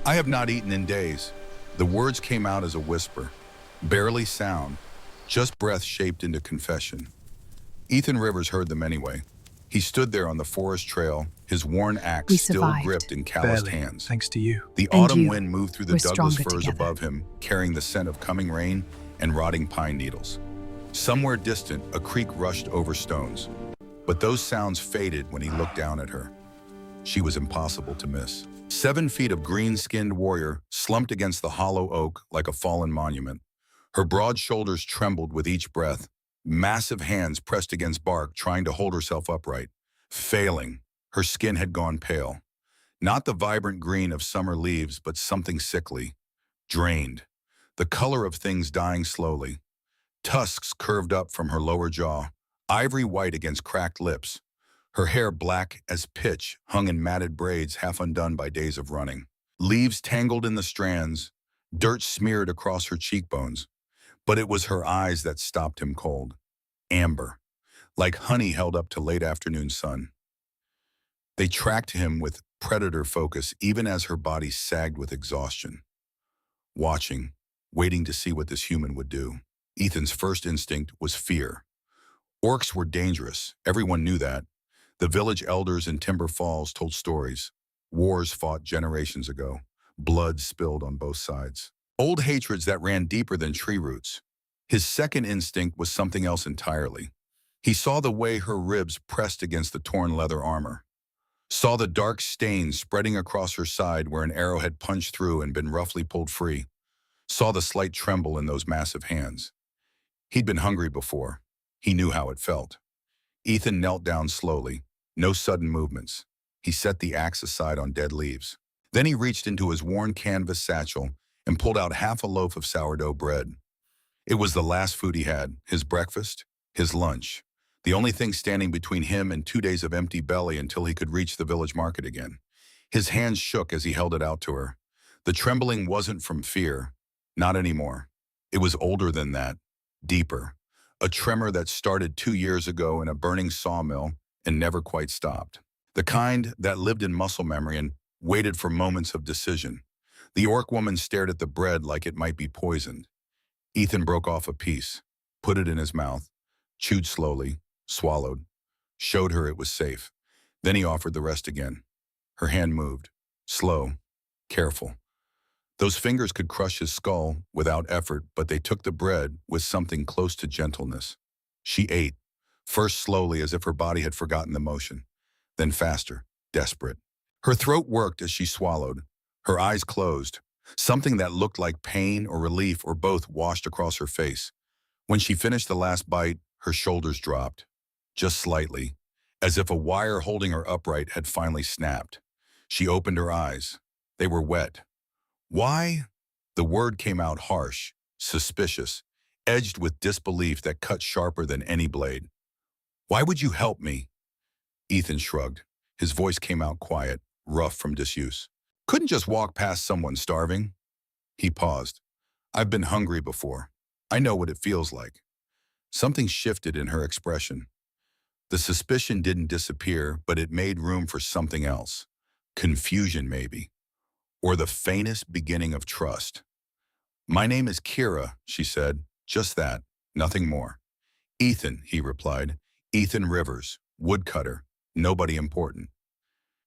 I have not eaten in days. The words came out as a whisper, barely sound, just breath shaped into confession. Ethan Rivers heard them anyway. He stood there on the forest trail, his worn axe We still survived. gripped in calloused Barely, hands. thanks to you. The And autumn you. wind moved through the We're Douglas stronger firs together. above him, carrying the scent of coming rain and rotting pine needles. Somewhere distant, a creek rushed over stones. But those sounds faded when he looked down at her. She was impossible to miss. 7 feet of green-skinned warrior slumped against the hollow oak like a fallen monument. Her broad shoulders trembled with each breath, massive hands pressed against bark trying to hold herself upright. Failing, her skin had gone pale. Not the vibrant green of summer leaves, but something sickly, drained. The color of things dying slowly. Tusks curved up from her lower jaw, ivory white against cracked lips. Her hair black as pitch hung in matted braids half undone by days of running. Leaves tangled in the strands, dirt smeared across her cheekbones. But it was her eyes that stopped him cold. Amber, like honey held up to late afternoon sun. They tracked him with predator focus even as her body sagged with exhaustion. Watching, waiting to see what this human would do. Ethan's first instinct was fear. Orcs were dangerous, everyone knew that. The village elders in Timber Falls told stories. Wars fought generations ago. Blood spilled on both sides. Old hatreds that ran deeper than tree roots. His second instinct was something else entirely. He saw the way her ribs pressed against the torn leather armor. Saw the dark stains spreading across her side where an arrow had punched through and been roughly pulled free. Saw the slight tremble in those massive hands. He'd been hungry before. He knew how it felt. Ethan knelt down slowly, no sudden movements. He set the axe aside on dead leaves. Then he reached into his worn canvas satchel and pulled out half a loaf of sourdough bread. It was the last food he had, his breakfast, his lunch, the only thing standing between him and 2 days of empty belly until he could reach the village market again. His hands shook as he held it out to her. The trembling wasn't from fear, not anymore. It was older than that, deeper. A tremor that started 2 years ago in a burning sawmill and never quite stopped. The kind that lived in muscle memory and waited for moments of decision. The orc woman stared at the bread like it might be poisoned. Ethan broke off a piece, put it in his mouth, chewed slowly, swallowed, showed her it was safe. Then he offered the rest again. Her hand moved, slow, careful. Those fingers could crush his skull without effort, but they took the bread with something close to gentleness. She ate, first slowly as if her body had forgotten the motion, then faster, desperate. Her throat worked as she swallowed, her eyes closed. Something that looked like pain or relief or both washed across her face. When she finished the last bite, her shoulders dropped, just slightly, as if a wire holding her upright had finally snapped. She opened her eyes. They were wet. Why? The word came out harsh, suspicious, edged with disbelief that cut sharper than any blade. Why would you help me? Ethan shrugged. His voice came out quiet, rough from disuse. Couldn't just walk past someone starving? He paused. I've been hungry before. I know what it feels like. Something shifted in her expression. The suspicion didn't disappear, but it made room for something else. Confusion, maybe. Or the faintest beginning of trust. My name is Kira, she said. Just that, nothing more. Ethan, he replied. Ethan Rivers, woodcutter, nobody important.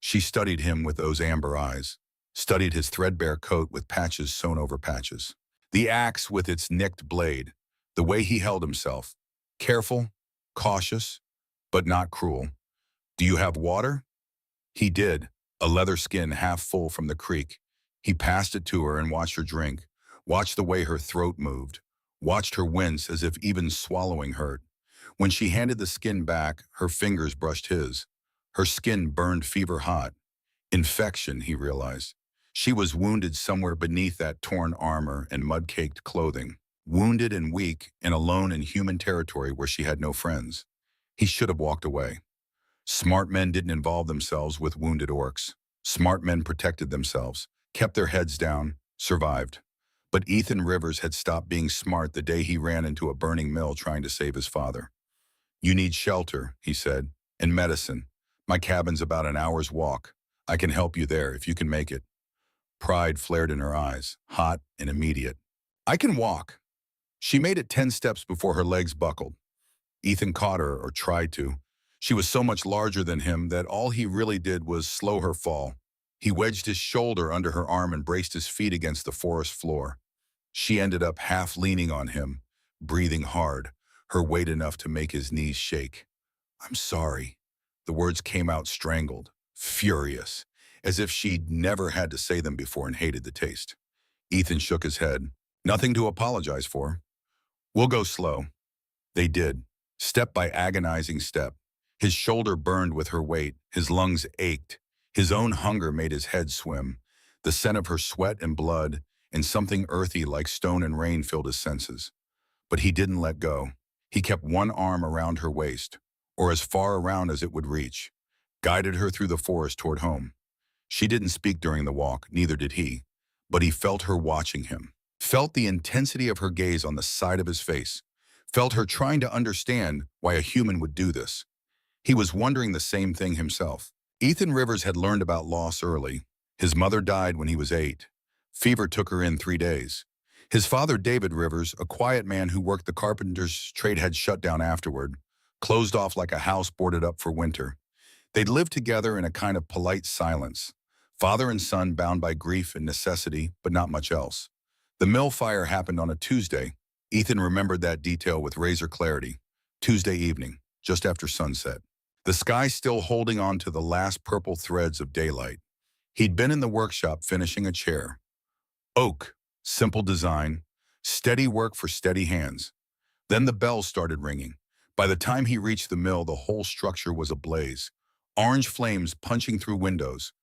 She studied him with those amber eyes, studied his threadbare coat with patches sewn over patches. The axe with its nicked blade, the way he held himself. Careful, cautious, but not cruel. Do you have water? He did, a leather skin half full from the creek. He passed it to her and watched her drink, watched the way her throat moved, watched her wince as if even swallowing hurt. When she handed the skin back, her fingers brushed his. Her skin burned fever hot. Infection, he realized. She was wounded somewhere beneath that torn armor and mud-caked clothing. Wounded and weak and alone in human territory where she had no friends. He should have walked away. Smart men didn't involve themselves with wounded orcs. Smart men protected themselves, kept their heads down, survived. But Ethan Rivers had stopped being smart the day he ran into a burning mill trying to save his father. You need shelter, he said, and medicine. My cabin's about an hour's walk. I can help you there if you can make it. Pride flared in her eyes, hot and immediate. I can walk. She made it 10 steps before her legs buckled. Ethan caught her, or tried to. She was so much larger than him that all he really did was slow her fall. He wedged his shoulder under her arm and braced his feet against the forest floor. She ended up half leaning on him, breathing hard, her weight enough to make his knees shake. I'm sorry. The words came out strangled, furious, as if she'd never had to say them before and hated the taste. Ethan shook his head. Nothing to apologize for. We'll go slow. They did, step by agonizing step. His shoulder burned with her weight, his lungs ached. His own hunger made his head swim. The scent of her sweat and blood, and something earthy like stone and rain filled his senses. But he didn't let go. He kept one arm around her waist, or as far around as it would reach, guided her through the forest toward home. She didn't speak during the walk, neither did he, but he felt her watching him, felt the intensity of her gaze on the side of his face, felt her trying to understand why a human would do this. He was wondering the same thing himself. Ethan Rivers had learned about loss early. His mother died when he was 8. Fever took her in 3 days. His father, David Rivers, a quiet man who worked the carpenter's trade, had shut down afterward, closed off like a house boarded up for winter. They'd lived together in a kind of polite silence, father and son bound by grief and necessity, but not much else. The mill fire happened on a Tuesday. Ethan remembered that detail with razor clarity. Tuesday evening, just after sunset. The sky still holding on to the last purple threads of daylight. He'd been in the workshop finishing a chair. Oak, simple design, steady work for steady hands. Then the bells started ringing. By the time he reached the mill, the whole structure was ablaze. Orange flames punching through windows,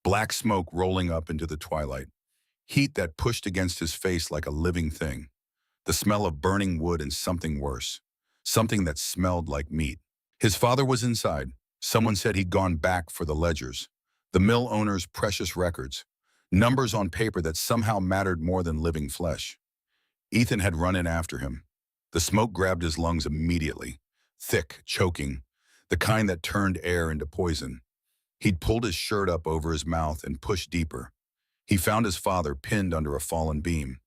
black smoke rolling up into the twilight. Heat that pushed against his face like a living thing. The smell of burning wood and something worse. Something that smelled like meat. His father was inside. Someone said he'd gone back for the ledgers, the mill owner's precious records, numbers on paper that somehow mattered more than living flesh. Ethan had run in after him. The smoke grabbed his lungs immediately, thick, choking, the kind that turned air into poison. He'd pulled his shirt up over his mouth and pushed deeper. He found his father pinned under a fallen beam.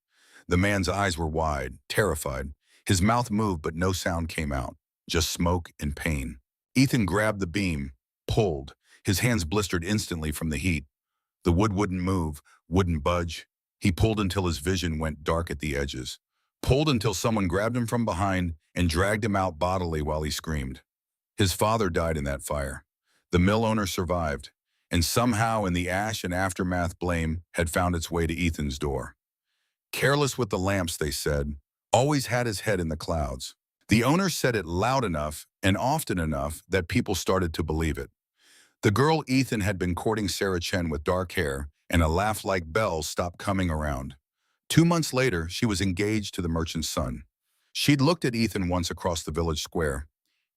The man's eyes were wide, terrified. His mouth moved, but no sound came out. Just smoke and pain. Ethan grabbed the beam, pulled. His hands blistered instantly from the heat. The wood wouldn't move, wouldn't budge. He pulled until his vision went dark at the edges. Pulled until someone grabbed him from behind and dragged him out bodily while he screamed. His father died in that fire. The mill owner survived, and somehow in the ash and aftermath blame had found its way to Ethan's door. Careless with the lamps, they said, always had his head in the clouds. The owner said it loud enough and often enough that people started to believe it. The girl Ethan had been courting, Sarah Chen, with dark hair and a laugh like bells, stopped coming around. 2 months later, she was engaged to the merchant's son. She'd looked at Ethan once across the village square.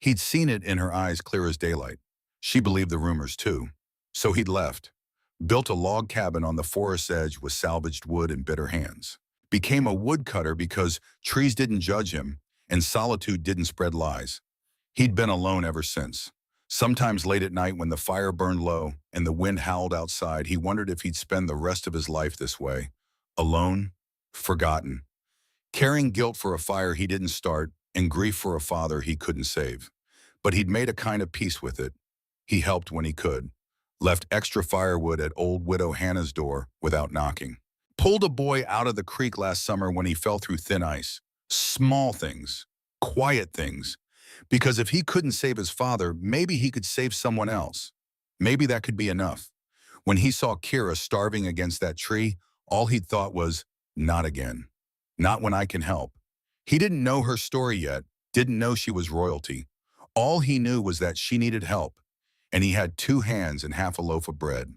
He'd seen it in her eyes clear as daylight. She believed the rumors too. So he'd left, built a log cabin on the forest's edge with salvaged wood and bitter hands. Became a woodcutter because trees didn't judge him and solitude didn't spread lies. He'd been alone ever since. Sometimes late at night when the fire burned low and the wind howled outside, he wondered if he'd spend the rest of his life this way. Alone, forgotten, carrying guilt for a fire he didn't start and grief for a father he couldn't save. But he'd made a kind of peace with it. He helped when he could, left extra firewood at old widow Hannah's door without knocking, pulled a boy out of the creek last summer when he fell through thin ice. Small things, quiet things, because if he couldn't save his father, maybe he could save someone else. Maybe that could be enough. When he saw Kira starving against that tree, all he'd thought was, not again. Not when I can help. He didn't know her story yet, didn't know she was royalty. All he knew was that she needed help, and he had 2 hands and half a loaf of bread.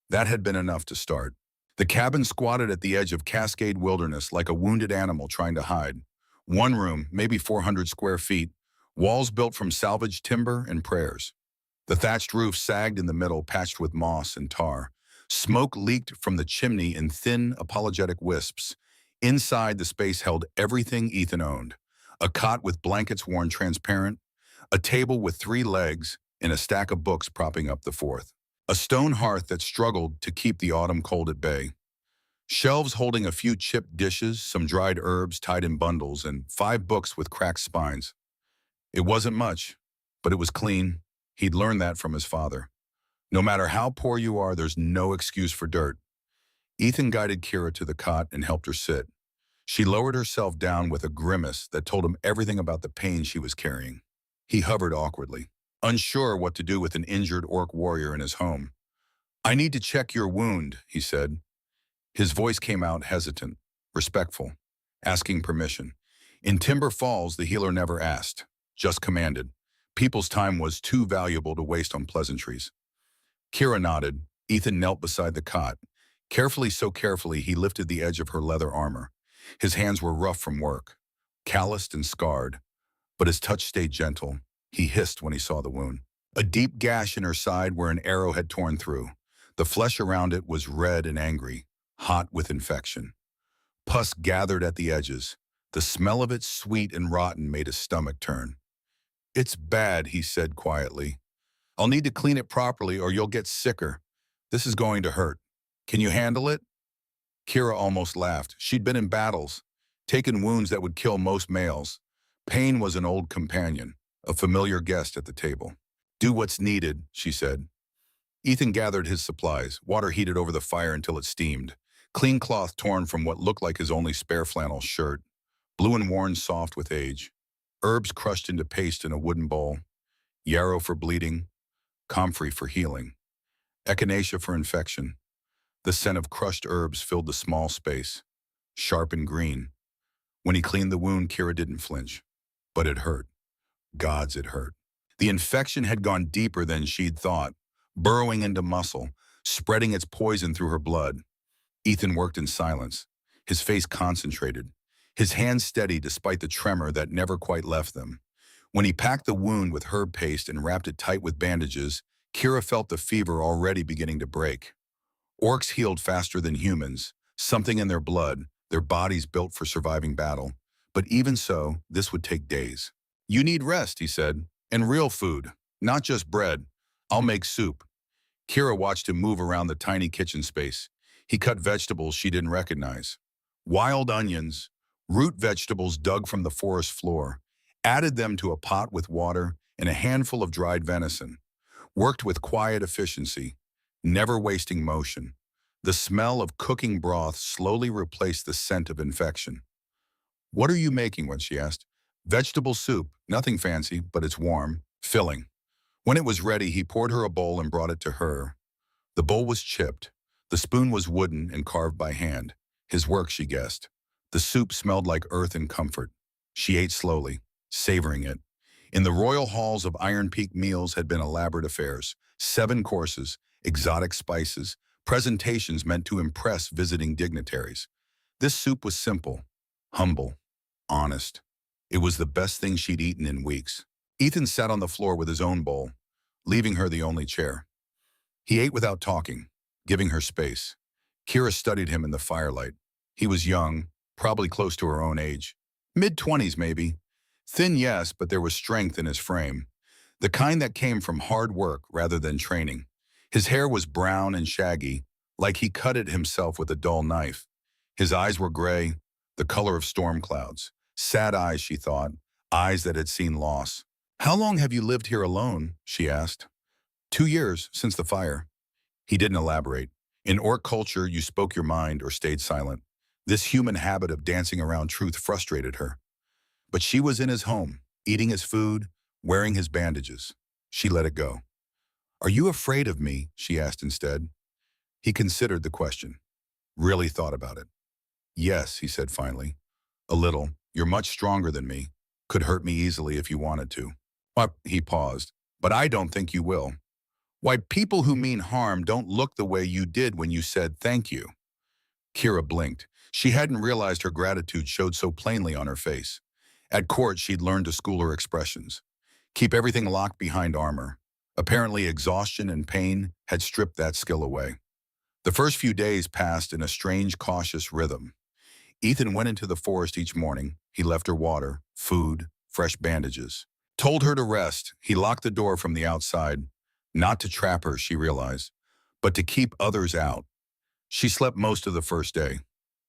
That had been enough to start. The cabin squatted at the edge of Cascade Wilderness like a wounded animal trying to hide. One room, maybe 400 square feet, walls built from salvaged timber and prayers. The thatched roof sagged in the middle, patched with moss and tar. Smoke leaked from the chimney in thin, apologetic wisps. Inside, the space held everything Ethan owned. A cot with blankets worn transparent, a table with 3 legs, and a stack of books propping up the 4th. A stone hearth that struggled to keep the autumn cold at bay. Shelves holding a few chipped dishes, some dried herbs tied in bundles, and 5 books with cracked spines. It wasn't much, but it was clean. He'd learned that from his father. No matter how poor you are, there's no excuse for dirt. Ethan guided Kira to the cot and helped her sit. She lowered herself down with a grimace that told him everything about the pain she was carrying. He hovered awkwardly, unsure what to do with an injured orc warrior in his home. "I need to check your wound," he said. His voice came out hesitant, respectful, asking permission. In Timber Falls, the healer never asked, just commanded. People's time was too valuable to waste on pleasantries. Kira nodded. Ethan knelt beside the cot. Carefully, so carefully, he lifted the edge of her leather armor. His hands were rough from work, calloused and scarred, but his touch stayed gentle. He hissed when he saw the wound. A deep gash in her side where an arrow had torn through. The flesh around it was red and angry, hot with infection. Pus gathered at the edges. The smell of it, sweet and rotten, made his stomach turn. "It's bad," he said quietly. "I'll need to clean it properly or you'll get sicker. This is going to hurt. Can you handle it?" Kira almost laughed. She'd been in battles, taken wounds that would kill most males. Pain was an old companion, a familiar guest at the table. "Do what's needed," she said. Ethan gathered his supplies, water heated over the fire until it steamed, clean cloth torn from what looked like his only spare flannel shirt, blue and worn soft with age, herbs crushed into paste in a wooden bowl, yarrow for bleeding, comfrey for healing, echinacea for infection. The scent of crushed herbs filled the small space, sharp and green. When he cleaned the wound, Kira didn't flinch. But it hurt. Gods, it hurt. The infection had gone deeper than she'd thought, burrowing into muscle, spreading its poison through her blood. Ethan worked in silence, his face concentrated, his hands steady despite the tremor that never quite left them. When he packed the wound with herb paste and wrapped it tight with bandages, Kira felt the fever already beginning to break. Orcs healed faster than humans, something in their blood, their bodies built for surviving battle. But even so, this would take days. "You need rest," he said, "and real food, not just bread. I'll make soup." Kira watched him move around the tiny kitchen space. He cut vegetables she didn't recognize. Wild onions, root vegetables dug from the forest floor, added them to a pot with water and a handful of dried venison. Worked with quiet efficiency, never wasting motion. The smell of cooking broth slowly replaced the scent of infection. "What are you making?" when she asked. "Vegetable soup, nothing fancy, but it's warm, filling." When it was ready, he poured her a bowl and brought it to her. The bowl was chipped. The spoon was wooden and carved by hand. His work, she guessed. The soup smelled like earth and comfort. She ate slowly, savoring it. In the royal halls of Iron Peak, meals had been elaborate affairs. 7 courses, exotic spices, presentations meant to impress visiting dignitaries. This soup was simple, humble, honest. It was the best thing she'd eaten in weeks. Ethan sat on the floor with his own bowl, leaving her the only chair. He ate without talking, giving her space. Kira studied him in the firelight. He was young, probably close to her own age. Mid-20s maybe. Thin, yes, but there was strength in his frame. The kind that came from hard work rather than training. His hair was brown and shaggy, like he cut it himself with a dull knife. His eyes were gray, the color of storm clouds. Sad eyes, she thought, eyes that had seen loss. "How long have you lived here alone?" she asked. 2 years, since the fire." He didn't elaborate. In orc culture, you spoke your mind or stayed silent. This human habit of dancing around truth frustrated her. But she was in his home, eating his food, wearing his bandages. She let it go. "Are you afraid of me?" she asked instead. He considered the question, really thought about it. "Yes," he said finally. "A little. You're much stronger than me. Could hurt me easily if you wanted to." He paused. "But I don't think you will." "Why, people who mean harm don't look the way you did when you said thank you." Kira blinked. She hadn't realized her gratitude showed so plainly on her face. At court, she'd learned to school her expressions. Keep everything locked behind armor. Apparently, exhaustion and pain had stripped that skill away. The first few days passed in a strange, cautious rhythm. Ethan went into the forest each morning. He left her water, food, fresh bandages. Told her to rest. He locked the door from the outside. Not to trap her, she realized, but to keep others out. She slept most of the first day.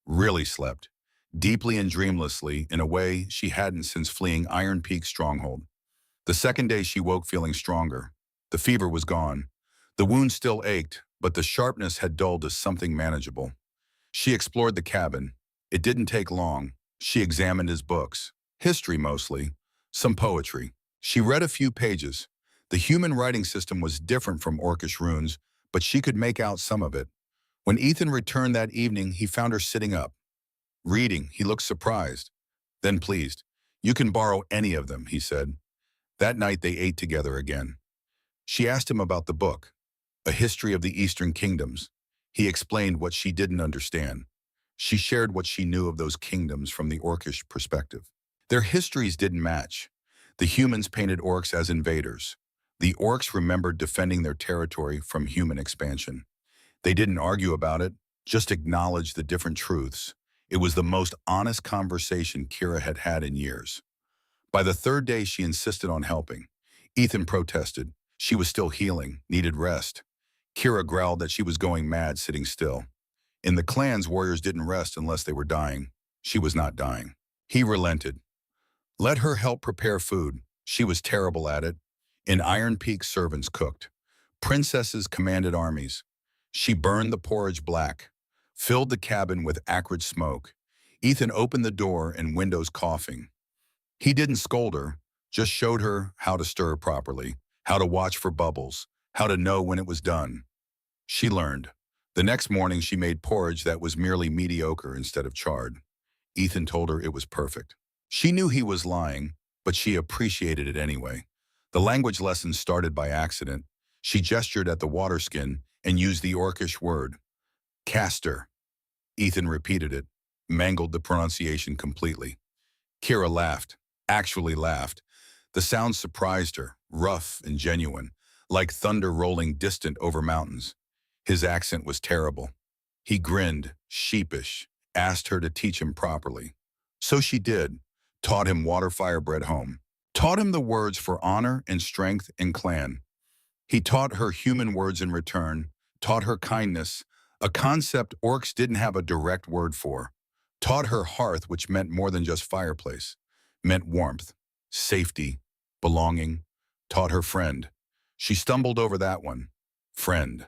Really slept. Deeply and dreamlessly in a way she hadn't since fleeing Iron Peak's stronghold. The second day she woke feeling stronger. The fever was gone. The wound still ached, but the sharpness had dulled to something manageable. She explored the cabin. It didn't take long. She examined his books. History mostly. Some poetry. She read a few pages. The human writing system was different from Orcish runes, but she could make out some of it. When Ethan returned that evening, he found her sitting up. Reading, he looked surprised. Then pleased. "You can borrow any of them," he said. That night they ate together again. She asked him about the book, A History of the Eastern Kingdoms. He explained what she didn't understand. She shared what she knew of those kingdoms from the Orcish perspective. Their histories didn't match. The humans painted orcs as invaders. The orcs remembered defending their territory from human expansion. They didn't argue about it, just acknowledged the different truths. It was the most honest conversation Kira had had in years. By the third day, she insisted on helping. Ethan protested. She was still healing, needed rest. Kira growled that she was going mad sitting still. In the clans, warriors didn't rest unless they were dying. She was not dying. He relented. Let her help prepare food. She was terrible at it. In Iron Peak, servants cooked. Princesses commanded armies. She burned the porridge black, filled the cabin with acrid smoke. Ethan opened the door and windows coughing. He didn't scold her, just showed her how to stir properly, how to watch for bubbles, how to know when it was done. She learned. The next morning she made porridge that was merely mediocre instead of charred. Ethan told her it was perfect. She knew he was lying, but she appreciated it anyway. The language lesson started by accident. She gestured at the water skin and used the Orcish word, castor. Ethan repeated it, mangled the pronunciation completely. Kira laughed, actually laughed. The sound surprised her, rough and genuine, like thunder rolling distant over mountains. His accent was terrible. He grinned, sheepish, asked her to teach him properly. So she did, taught him water fire bread home, taught him the words for honor and strength and clan. He taught her human words in return, taught her kindness, a concept orcs didn't have a direct word for, taught her hearth, which meant more than just fireplace, meant warmth, safety, belonging, taught her friend. She stumbled over that one. Friend.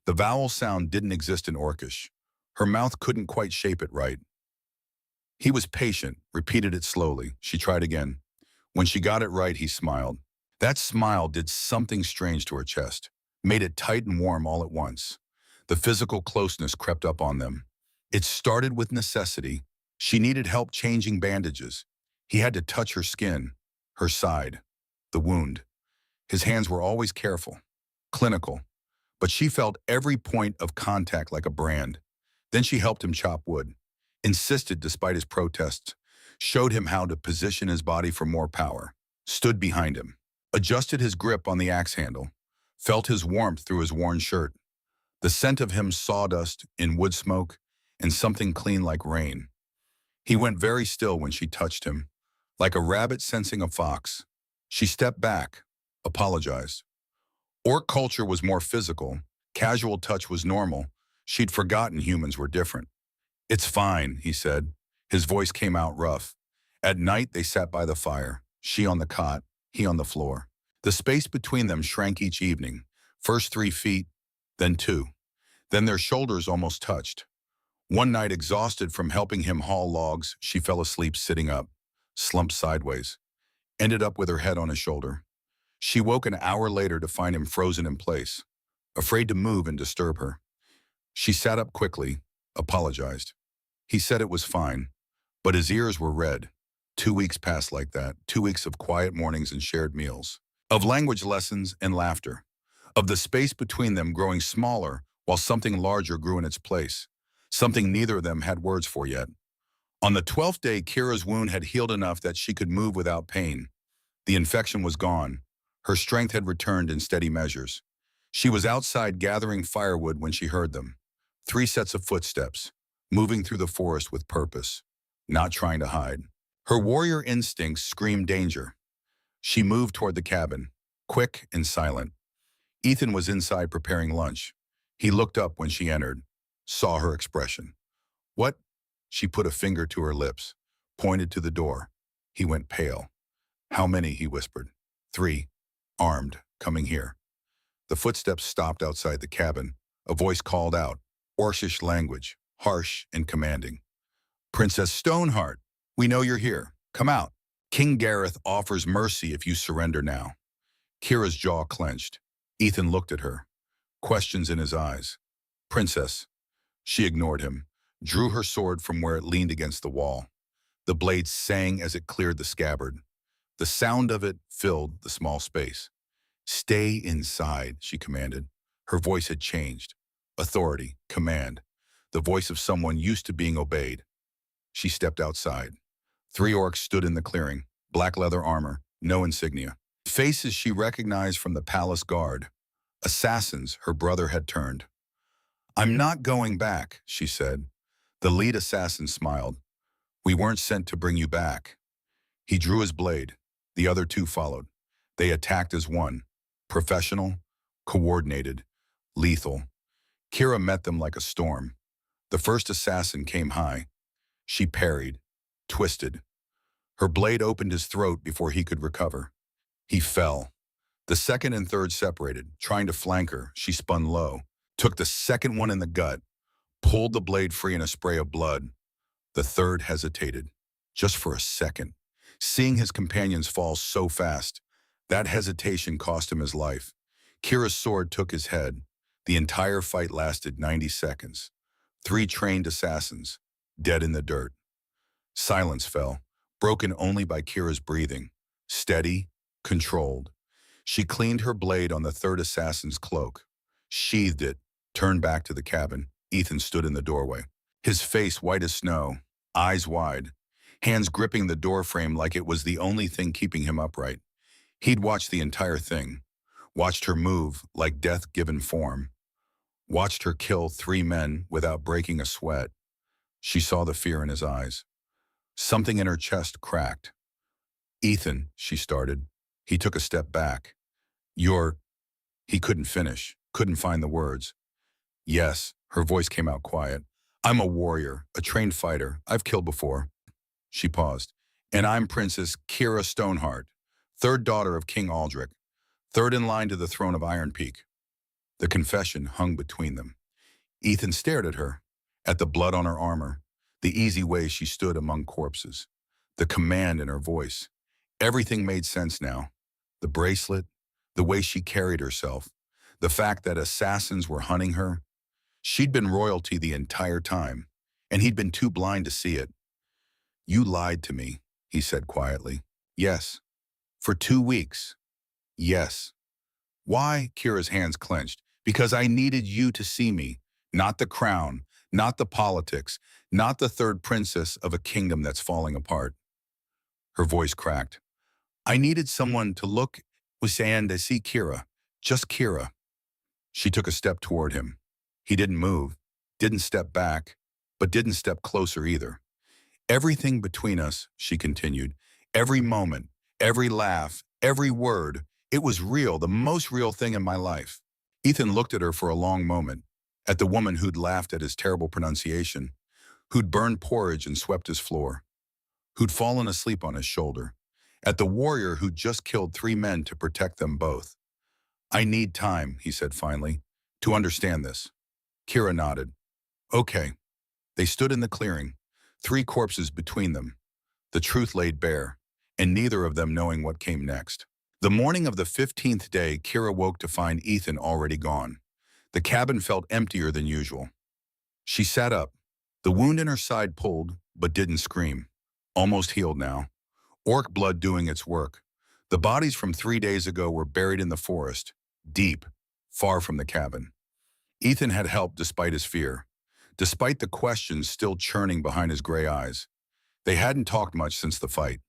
The vowel sound didn't exist in Orcish. Her mouth couldn't quite shape it right. He was patient, repeated it slowly. She tried again. When she got it right, he smiled. That smile did something strange to her chest, made it tight and warm all at once. The physical closeness crept up on them. It started with necessity. She needed help changing bandages. He had to touch her skin, her side, the wound. His hands were always careful, clinical, but she felt every point of contact like a brand. Then she helped him chop wood, insisted despite his protests, showed him how to position his body for more power, stood behind him, adjusted his grip on the axe handle, felt his warmth through his worn shirt, the scent of him sawdust in wood smoke and something clean like rain. He went very still when she touched him, like a rabbit sensing a fox. She stepped back, apologized. Orc culture was more physical, casual touch was normal. She'd forgotten humans were different. "It's fine," he said. His voice came out rough. At night they sat by the fire, she on the cot, he on the floor. The space between them shrank each evening, first 3 feet, then 2. Then their shoulders almost touched. One night, exhausted from helping him haul logs, she fell asleep sitting up, slumped sideways, ended up with her head on his shoulder. She woke an hour later to find him frozen in place, afraid to move and disturb her. She sat up quickly, apologized. He said it was fine, but his ears were red. 2 weeks passed like that, 2 weeks of quiet mornings and shared meals, of language lessons and laughter, of the space between them growing smaller while something larger grew in its place, something neither of them had words for yet. On the 12th day, Kira's wound had healed enough that she could move without pain. The infection was gone. Her strength had returned in steady measures. She was outside gathering firewood when she heard them. 3 sets of footsteps, moving through the forest with purpose, not trying to hide. Her warrior instincts screamed danger. She moved toward the cabin, quick and silent. Ethan was inside preparing lunch. He looked up when she entered. saw her expression. What? She put a finger to her lips, pointed to the door. He went pale. How many? He whispered. 3. Armed, coming here. The footsteps stopped outside the cabin. A voice called out, Orcish language, harsh and commanding. Princess Stoneheart, we know you're here. Come out. King Gareth offers mercy if you surrender now. Kira's jaw clenched. Ethan looked at her, questions in his eyes. Princess. She ignored him, drew her sword from where it leaned against the wall. The blade sang as it cleared the scabbard. The sound of it filled the small space. Stay inside, she commanded. Her voice had changed. Authority, command, the voice of someone used to being obeyed. She stepped outside. 3 orcs stood in the clearing, black leather armor, no insignia. Faces she recognized from the palace guard. Assassins her brother had turned. I'm not going back, she said. The lead assassin smiled. We weren't sent to bring you back. He drew his blade. The other 2 followed. They attacked as one. Professional, coordinated, lethal. Kira met them like a storm. The first assassin came high. She parried, twisted. Her blade opened his throat before he could recover. He fell. The second and third separated, trying to flank her. She spun low, took the second one in the gut, pulled the blade free in a spray of blood. The third hesitated, just for a second. Seeing his companions fall so fast, that hesitation cost him his life. Kira's sword took his head. The entire fight lasted 90 seconds. 3 trained assassins, dead in the dirt. Silence fell, broken only by Kira's breathing. Steady, controlled. She cleaned her blade on the third assassin's cloak, sheathed it, turned back to the cabin. Ethan stood in the doorway, his face white as snow, eyes wide, hands gripping the doorframe like it was the only thing keeping him upright. He'd watched the entire thing, watched her move like death given form, watched her kill 3 men without breaking a sweat. She saw the fear in his eyes. Something in her chest cracked. Ethan, she started. He took a step back. You're... He couldn't finish, couldn't find the words. Yes, her voice came out quiet. I'm a warrior, a trained fighter. I've killed before. She paused. And I'm Princess Kira Stoneheart, 3rd daughter of King Aldrich, 3rd in line to the throne of Iron Peak. The confession hung between them. Ethan stared at her, at the blood on her armor, the easy way she stood among corpses, the command in her voice. Everything made sense now. The bracelet, the way she carried herself, the fact that assassins were hunting her. She'd been royalty the entire time, and he'd been too blind to see it. You lied to me, he said quietly. Yes. For 2 weeks. Yes. Why? Kira's hands clenched. Because I needed you to see me, not the crown, not the politics, not the 3rd princess of a kingdom that's falling apart. Her voice cracked. I needed someone to look and to see Kira, just Kira. She took a step toward him. He didn't move, didn't step back, but didn't step closer either. Everything between us, she continued, every moment, every laugh, every word, it was real, the most real thing in my life. Ethan looked at her for a long moment, at the woman who'd laughed at his terrible pronunciation, who'd burned porridge and swept his floor, who'd fallen asleep on his shoulder, at the warrior who'd just killed 3 men to protect them both. I need time, he said finally, to understand this. Kira nodded. Okay. They stood in the clearing, 3 corpses between them, the truth laid bare, and neither of them knowing what came next. The morning of the 15th day, Kira woke to find Ethan already gone. The cabin felt emptier than usual. She sat up. The wound in her side pulled, but didn't scream. Almost healed now. Orc blood doing its work. The bodies from 3 days ago were buried in the forest, deep, far from the cabin. Ethan had helped despite his fear, despite the questions still churning behind his gray eyes. They hadn't talked much since the fight.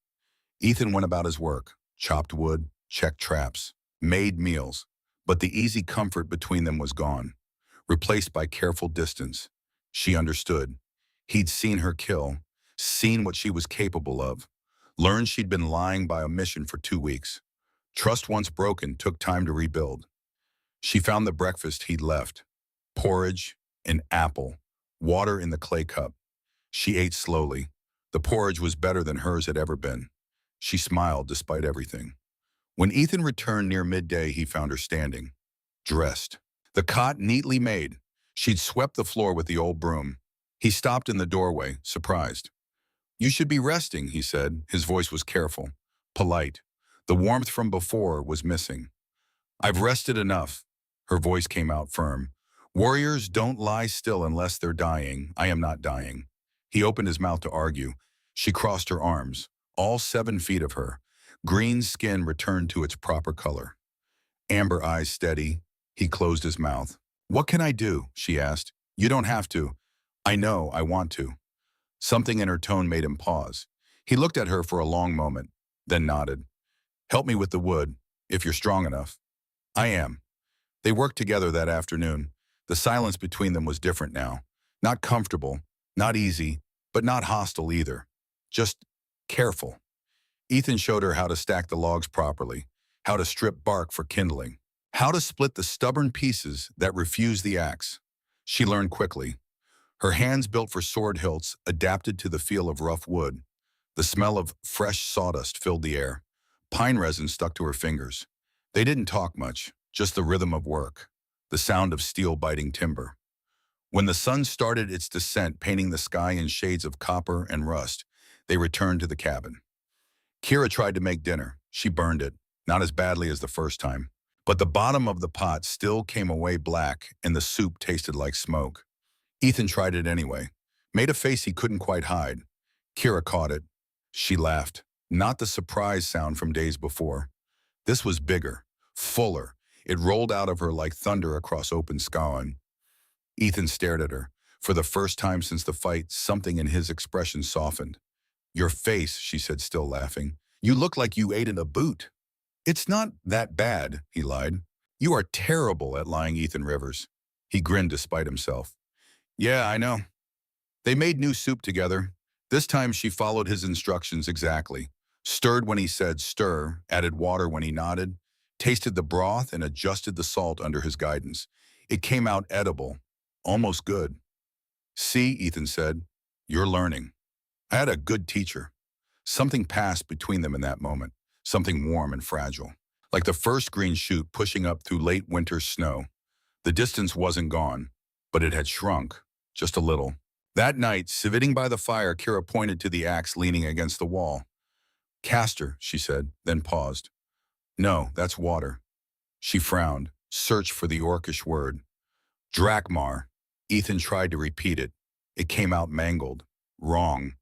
Ethan went about his work, chopped wood, checked traps, made meals, but the easy comfort between them was gone, replaced by careful distance. She understood. He'd seen her kill, seen what she was capable of, learned she'd been lying by omission for 2 weeks. Trust once broken took time to rebuild. She found the breakfast he'd left, porridge, an apple, water in the clay cup. She ate slowly. The porridge was better than hers had ever been. She smiled despite everything. When Ethan returned near midday, he found her standing, dressed. The cot neatly made. She'd swept the floor with the old broom. He stopped in the doorway, surprised. "You should be resting," he said. His voice was careful, polite. The warmth from before was missing. "I've rested enough." Her voice came out firm. "Warriors don't lie still unless they're dying. I am not dying." He opened his mouth to argue. She crossed her arms, all 7 feet of her. Green skin returned to its proper color. Amber eyes steady. He closed his mouth. "What can I do?" she asked. "You don't have to." "I know, I want to." Something in her tone made him pause. He looked at her for a long moment, then nodded. "Help me with the wood, if you're strong enough." "I am." They worked together that afternoon. The silence between them was different now. Not comfortable, not easy, but not hostile either. Just careful. Ethan showed her how to stack the logs properly, how to strip bark for kindling, how to split the stubborn pieces that refused the axe. She learned quickly. Her hands, built for sword hilts, adapted to the feel of rough wood. The smell of fresh sawdust filled the air. Pine resin stuck to her fingers. They didn't talk much, just the rhythm of work, the sound of steel biting timber. When the sun started its descent, painting the sky in shades of copper and rust, they returned to the cabin. Kira tried to make dinner. She burned it, not as badly as the first time. But the bottom of the pot still came away black, and the soup tasted like smoke. Ethan tried it anyway, made a face he couldn't quite hide. Kira caught it. She laughed, not the surprise sound from days before. This was bigger, fuller. It rolled out of her like thunder across open sky. Ethan stared at her. For the first time since the fight, something in his expression softened. "Your face," she said, still laughing. "You look like you ate in a boot." "It's not that bad," he lied. "You are terrible at lying, Ethan Rivers." He grinned despite himself. "Yeah, I know." They made new soup together. This time she followed his instructions exactly. Stirred when he said stir, added water when he nodded, tasted the broth and adjusted the salt under his guidance. It came out edible, almost good. "See," Ethan said, "you're learning." I had a good teacher. Something passed between them in that moment, something warm and fragile, like the first green shoot pushing up through late winter snow. The distance wasn't gone, but it had shrunk, just a little. That night, sitting by the fire, Kira pointed to the axe leaning against the wall. "Castor," she said, then paused. "No, that's water." She frowned, searched for the Orcish word. "Drakmar." Ethan tried to repeat it. It came out mangled, wrong.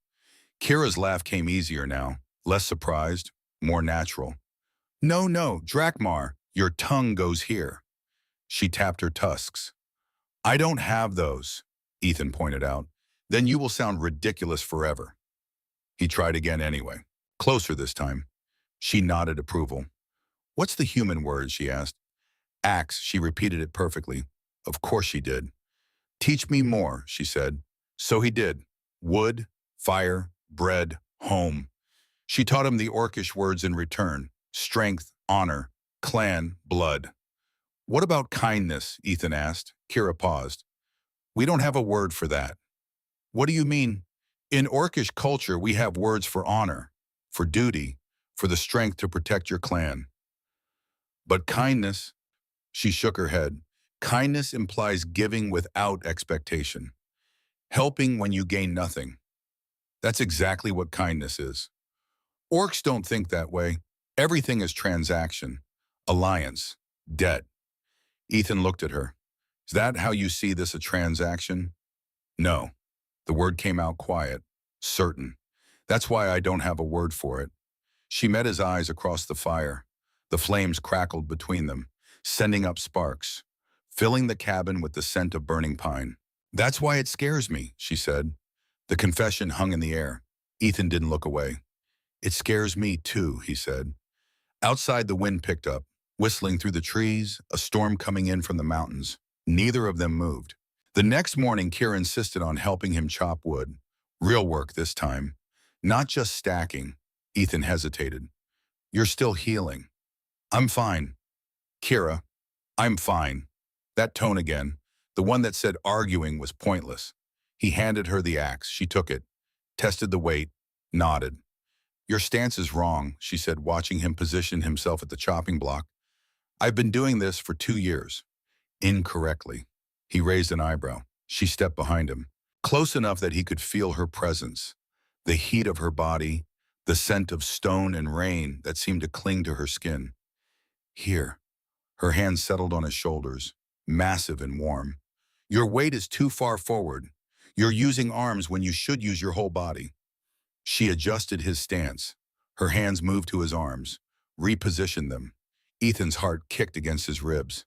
Kira's laugh came easier now, less surprised, more natural. "No, no, Drakmar, your tongue goes here." She tapped her tusks. "I don't have those," Ethan pointed out. "Then you will sound ridiculous forever." He tried again anyway, closer this time. She nodded approval. "What's the human word?" she asked. "Axe," she repeated it perfectly. Of course she did. "Teach me more," she said. So he did. Wood, fire, bread, home. She taught him the Orcish words in return. Strength, honor, clan, blood. "What about kindness?" Ethan asked. Kira paused. "We don't have a word for that." "What do you mean?" "In Orcish culture, we have words for honor, for duty, for the strength to protect your clan. But kindness," she shook her head. "Kindness implies giving without expectation, helping when you gain nothing. That's exactly what kindness is. Orcs don't think that way. Everything is transaction, alliance, debt." Ethan looked at her. "Is that how you see this, a transaction?" "No." The word came out quiet, certain. "That's why I don't have a word for it." She met his eyes across the fire. The flames crackled between them, sending up sparks, filling the cabin with the scent of burning pine. "That's why it scares me," she said. The confession hung in the air. Ethan didn't look away. "It scares me too," he said. Outside, the wind picked up, whistling through the trees, a storm coming in from the mountains. Neither of them moved. The next morning, Kira insisted on helping him chop wood. Real work this time, not just stacking. Ethan hesitated. "You're still healing." "I'm fine." "Kira, I'm fine." That tone again, the one that said arguing was pointless. He handed her the axe. She took it, tested the weight, nodded. "Your stance is wrong," she said, watching him position himself at the chopping block. "I've been doing this for 2 years." Incorrectly. He raised an eyebrow. She stepped behind him, close enough that he could feel her presence, the heat of her body, the scent of stone and rain that seemed to cling to her skin. "Here." Her hands settled on his shoulders, massive and warm. "Your weight is too far forward. You're using arms when you should use your whole body." She adjusted his stance. Her hands moved to his arms, repositioned them. Ethan's heart kicked against his ribs.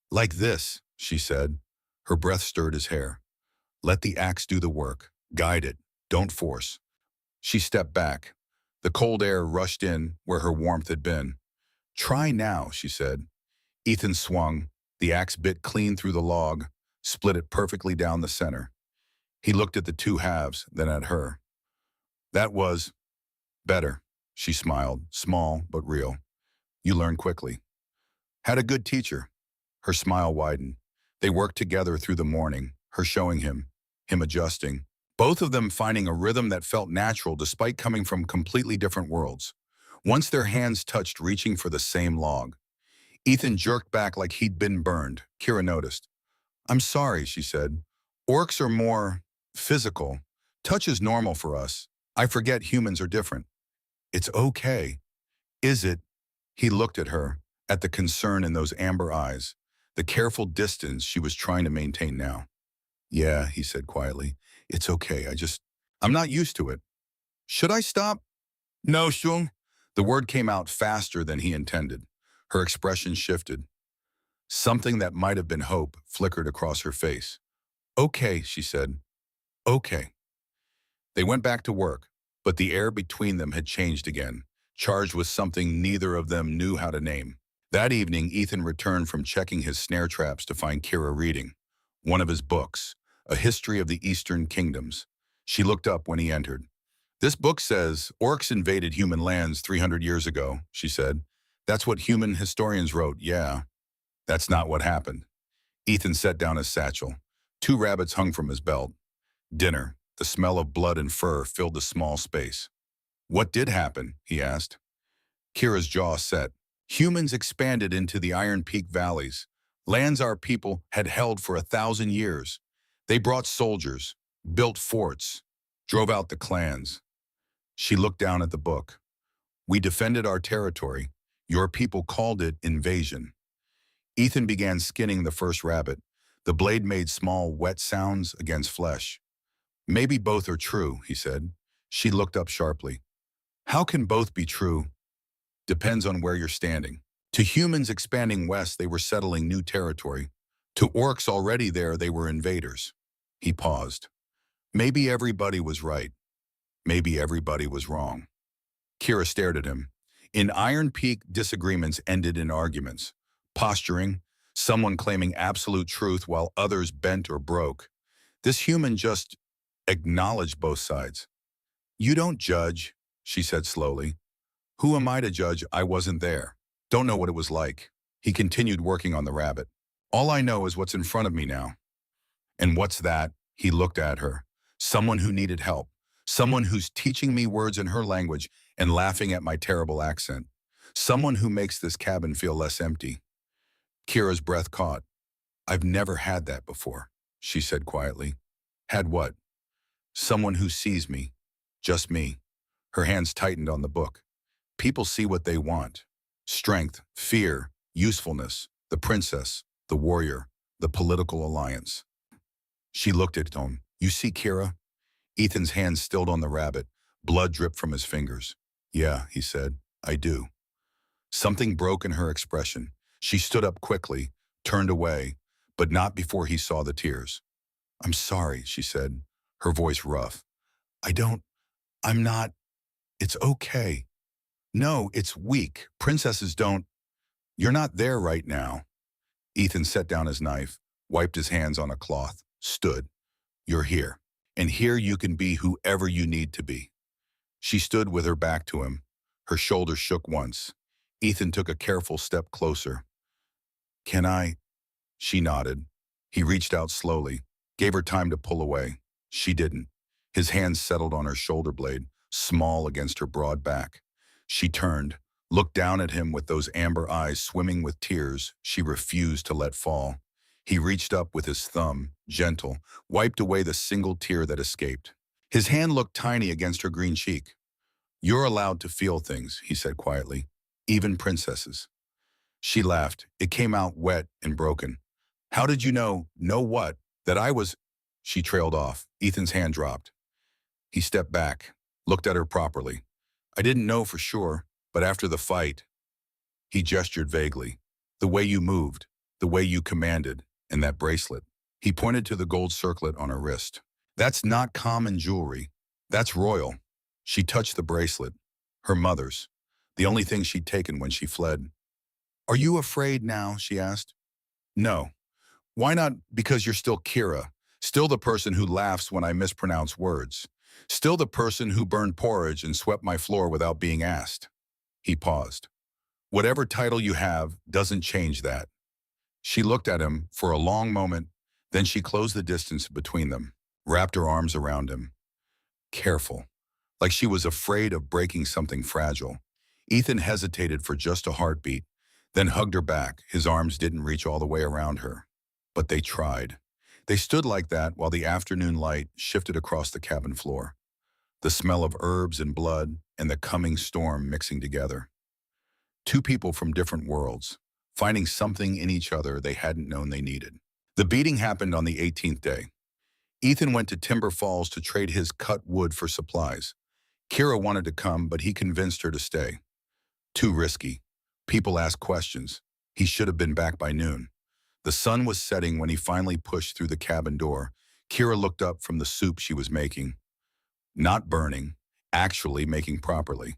"Like this," she said. Her breath stirred his hair. "Let the axe do the work. Guide it. Don't force." She stepped back. The cold air rushed in where her warmth had been. "Try now," she said. Ethan swung. The axe bit clean through the log, split it perfectly down the center. He looked at the two halves, then at her. "That was better," she smiled, small but real. "You learn quickly." "Had a good teacher." Her smile widened. They worked together through the morning, her showing him adjusting. Both of them finding a rhythm that felt natural despite coming from completely different worlds. Once their hands touched, reaching for the same log. Ethan jerked back like he'd been burned. Kira noticed. "I'm sorry," she said. "Orcs are more physical. Touch is normal for us. I forget humans are different." "It's okay." "Is it?" He looked at her, at the concern in those amber eyes, the careful distance she was trying to maintain now. "Yeah," he said quietly. "It's okay. I'm not used to it." "Should I stop?" "No, Shung." The word came out faster than he intended. Her expression shifted. Something that might have been hope flickered across her face. "Okay," she said. "Okay." They went back to work, but the air between them had changed again, charged with something neither of them knew how to name. That evening, Ethan returned from checking his snare traps to find Kira reading one of his books, A History of the Eastern Kingdoms. She looked up when he entered. "This book says orcs invaded human lands 300 years ago," she said. "That's what human historians wrote, yeah. That's not what happened." Ethan set down his satchel. 2 rabbits hung from his belt. Dinner. The smell of blood and fur filled the small space. "What did happen?" he asked. Kira's jaw set. "Humans expanded into the Iron Peak valleys, lands our people had held for 1,000 years. They brought soldiers, built forts, drove out the clans." She looked down at the book. "We defended our territory. Your people called it invasion." Ethan began skinning the first rabbit. The blade made small, wet sounds against flesh. "Maybe both are true," he said. She looked up sharply. "How can both be true?" "Depends on where you're standing. To humans expanding west, they were settling new territory. To orcs already there, they were invaders." He paused. "Maybe everybody was right. Maybe everybody was wrong." Kira stared at him. In Iron Peak, disagreements ended in arguments. Posturing, someone claiming absolute truth while others bent or broke. This human just acknowledged both sides. "You don't judge," she said slowly. "Who am I to judge? I wasn't there. Don't know what it was like." He continued working on the rabbit. "All I know is what's in front of me now." "And what's that?" He looked at her. "Someone who needed help. Someone who's teaching me words in her language and laughing at my terrible accent. Someone who makes this cabin feel less empty." Kira's breath caught. "I've never had that before," she said quietly. "Had what?" "Someone who sees me. Just me." Her hands tightened on the book. "People see what they want. Strength, fear, usefulness, the princess, the warrior, the political alliance." She looked at him. "You see, Kira?" Ethan's hands stilled on the rabbit. Blood dripped from his fingers. "Yeah," he said, "I do." Something broke in her expression. She stood up quickly, turned away, but not before he saw the tears. "I'm sorry," she said, her voice rough. I'm not, it's okay." "No, it's weak. Princesses don't. You're not there right now." Ethan set down his knife, wiped his hands on a cloth, stood. "You're here. And here you can be whoever you need to be." She stood with her back to him. Her shoulders shook once. Ethan took a careful step closer. "Can I?" She nodded. He reached out slowly, gave her time to pull away. She didn't. His hands settled on her shoulder blade, small against her broad back. She turned, looked down at him with those amber eyes swimming with tears she refused to let fall. He reached up with his thumb, gentle, wiped away the single tear that escaped. His hand looked tiny against her green cheek. "You're allowed to feel things," he said quietly, "even princesses." She laughed. It came out wet and broken. "How did you know what? That I was—" She trailed off. Ethan's hand dropped. He stepped back, looked at her properly. "I didn't know for sure, but after the fight—" He gestured vaguely. "The way you moved, the way you commanded, and that bracelet." He pointed to the gold circlet on her wrist. "That's not common jewelry. That's royal." She touched the bracelet, her mother's, the only thing she'd taken when she fled. "Are you afraid now?" she asked. "No." "Why not? Because you're still Kira, still the person who laughs when I mispronounce words, still the person who burned porridge and swept my floor without being asked." He paused. "Whatever title you have doesn't change that." She looked at him for a long moment, then she closed the distance between them, wrapped her arms around him. Careful, like she was afraid of breaking something fragile. Ethan hesitated for just a heartbeat, then hugged her back. His arms didn't reach all the way around her, but they tried. They stood like that while the afternoon light shifted across the cabin floor, the smell of herbs and blood and the coming storm mixing together. Two people from different worlds, finding something in each other they hadn't known they needed. The beating happened on the 18th day. Ethan went to Timber Falls to trade his cut wood for supplies. Kira wanted to come, but he convinced her to stay. Too risky. People asked questions. He should have been back by noon. The sun was setting when he finally pushed through the cabin door. Kira looked up from the soup she was making. Not burning, actually making properly.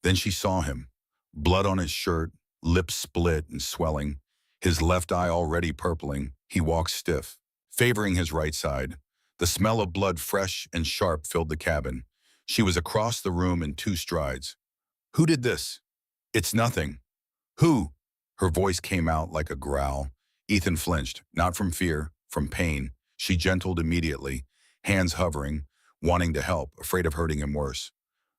Then she saw him. Blood on his shirt, lips split and swelling, his left eye already purpling. He walked stiff, favoring his right side. The smell of blood, fresh and sharp, filled the cabin. She was across the room in 2 strides. "Who did this?" "It's nothing." "Who?" Her voice came out like a growl. Ethan flinched, not from fear, from pain. She gentled immediately, hands hovering, wanting to help, afraid of hurting him worse.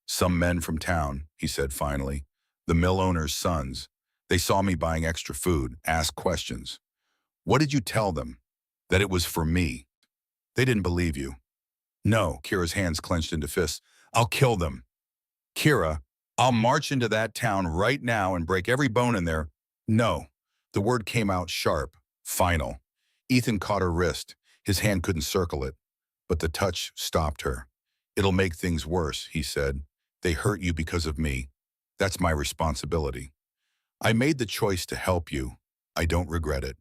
"Some men from town," he said finally. "The mill owner's sons. They saw me buying extra food, asked questions." "What did you tell them?" "That it was for me." "They didn't believe you." "No." Kira's hands clenched into fists. "I'll kill them." "Kira, I'll march into that town right now and break every bone in there." "No." The word came out sharp, final. Ethan caught her wrist. His hand couldn't circle it, but the touch stopped her. "It'll make things worse," he said. "They hurt you because of me. That's my responsibility. I made the choice to help you. I don't regret it."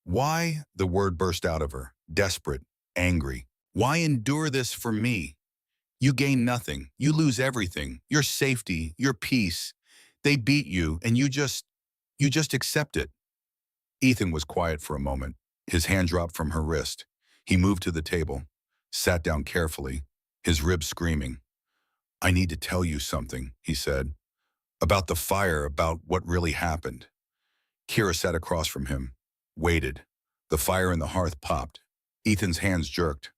"Why?" The word burst out of her, desperate, angry. "Why endure this for me? You gain nothing. You lose everything. Your safety, your peace. They beat you, and you just accept it." Ethan was quiet for a moment. His hand dropped from her wrist. He moved to the table, sat down carefully, his ribs screaming. "I need to tell you something," he said. "About the fire, about what really happened." Kira sat across from him, waited. The fire in the hearth popped. Ethan's hands jerked.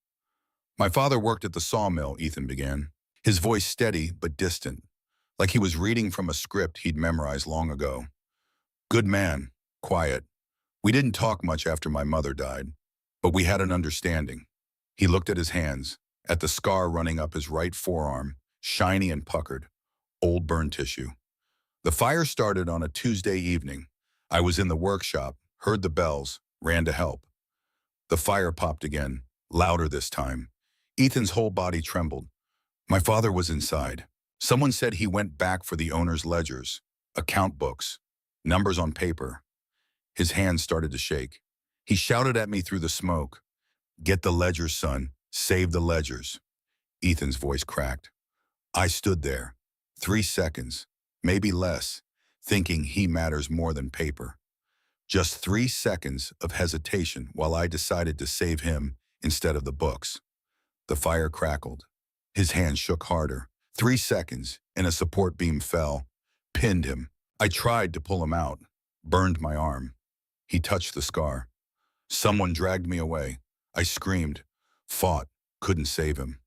"My father worked at the sawmill," Ethan began, his voice steady but distant, like he was reading from a script he'd memorized long ago. "Good man, quiet. We didn't talk much after my mother died, but we had an understanding." He looked at his hands, at the scar running up his right forearm, shiny and puckered, old burn tissue. "The fire started on a Tuesday evening. I was in the workshop, heard the bells, ran to help. The fire popped again, louder this time. Ethan's whole body trembled. My father was inside. Someone said he went back for the owner's ledgers, account books, numbers on paper. His hands started to shake. He shouted at me through the smoke, 'Get the ledgers, son. Save the ledgers.'" Ethan's voice cracked. I stood there, 3 seconds, maybe less, thinking he matters more than paper. Just 3 seconds of hesitation while I decided to save him instead of the books. The fire crackled. His hand shook harder. 3 seconds, and a support beam fell, pinned him. I tried to pull him out, burned my arm. He touched the scar. Someone dragged me away. I screamed, fought, couldn't save him.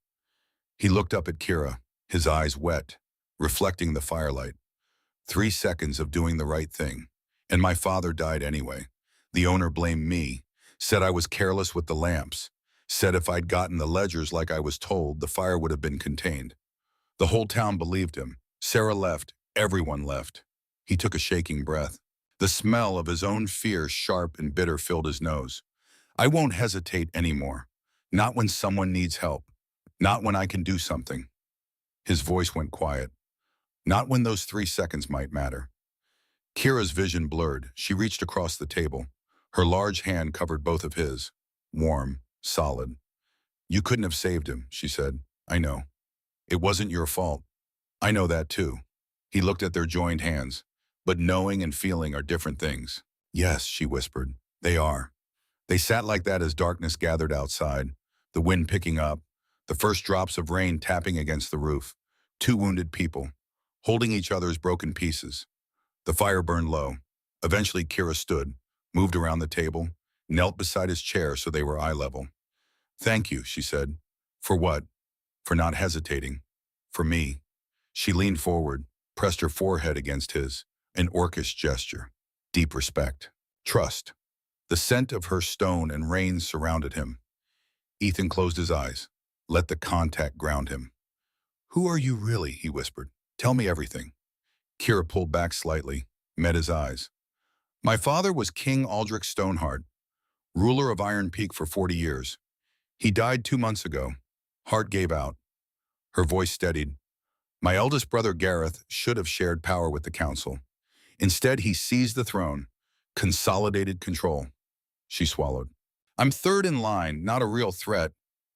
He looked up at Kira, his eyes wet, reflecting the firelight. 3 seconds of doing the right thing. And my father died anyway. The owner blamed me, said I was careless with the lamps, said if I'd gotten the ledgers like I was told, the fire would have been contained. The whole town believed him. Sarah left. Everyone left. He took a shaking breath. The smell of his own fear, sharp and bitter, filled his nose. I won't hesitate anymore. Not when someone needs help. Not when I can do something. His voice went quiet. Not when those 3 seconds might matter. Kira's vision blurred. She reached across the table. Her large hand covered both of his. Warm, solid. You couldn't have saved him, she said. I know. It wasn't your fault. I know that too. He looked at their joined hands. But knowing and feeling are different things. Yes, she whispered. They are. They sat like that as darkness gathered outside, the wind picking up, the first drops of rain tapping against the roof. Two wounded people, holding each other's broken pieces. The fire burned low. Eventually Kira stood, moved around the table, knelt beside his chair so they were eye level. Thank you, she said. For what? For not hesitating. For me. She leaned forward, pressed her forehead against his, an orcish gesture. Deep respect. Trust. The scent of her stone and rain surrounded him. Ethan closed his eyes, let the contact ground him. Who are you really? He whispered. Tell me everything. Kira pulled back slightly, met his eyes. My father was King Aldrich Stoneheart, ruler of Iron Peak for 40 years. He died 2 months ago. Heart gave out. Her voice steadied. My eldest brother Gareth should have shared power with the council. Instead, he seized the throne, consolidated control. She swallowed. I'm third in line, not a real threat,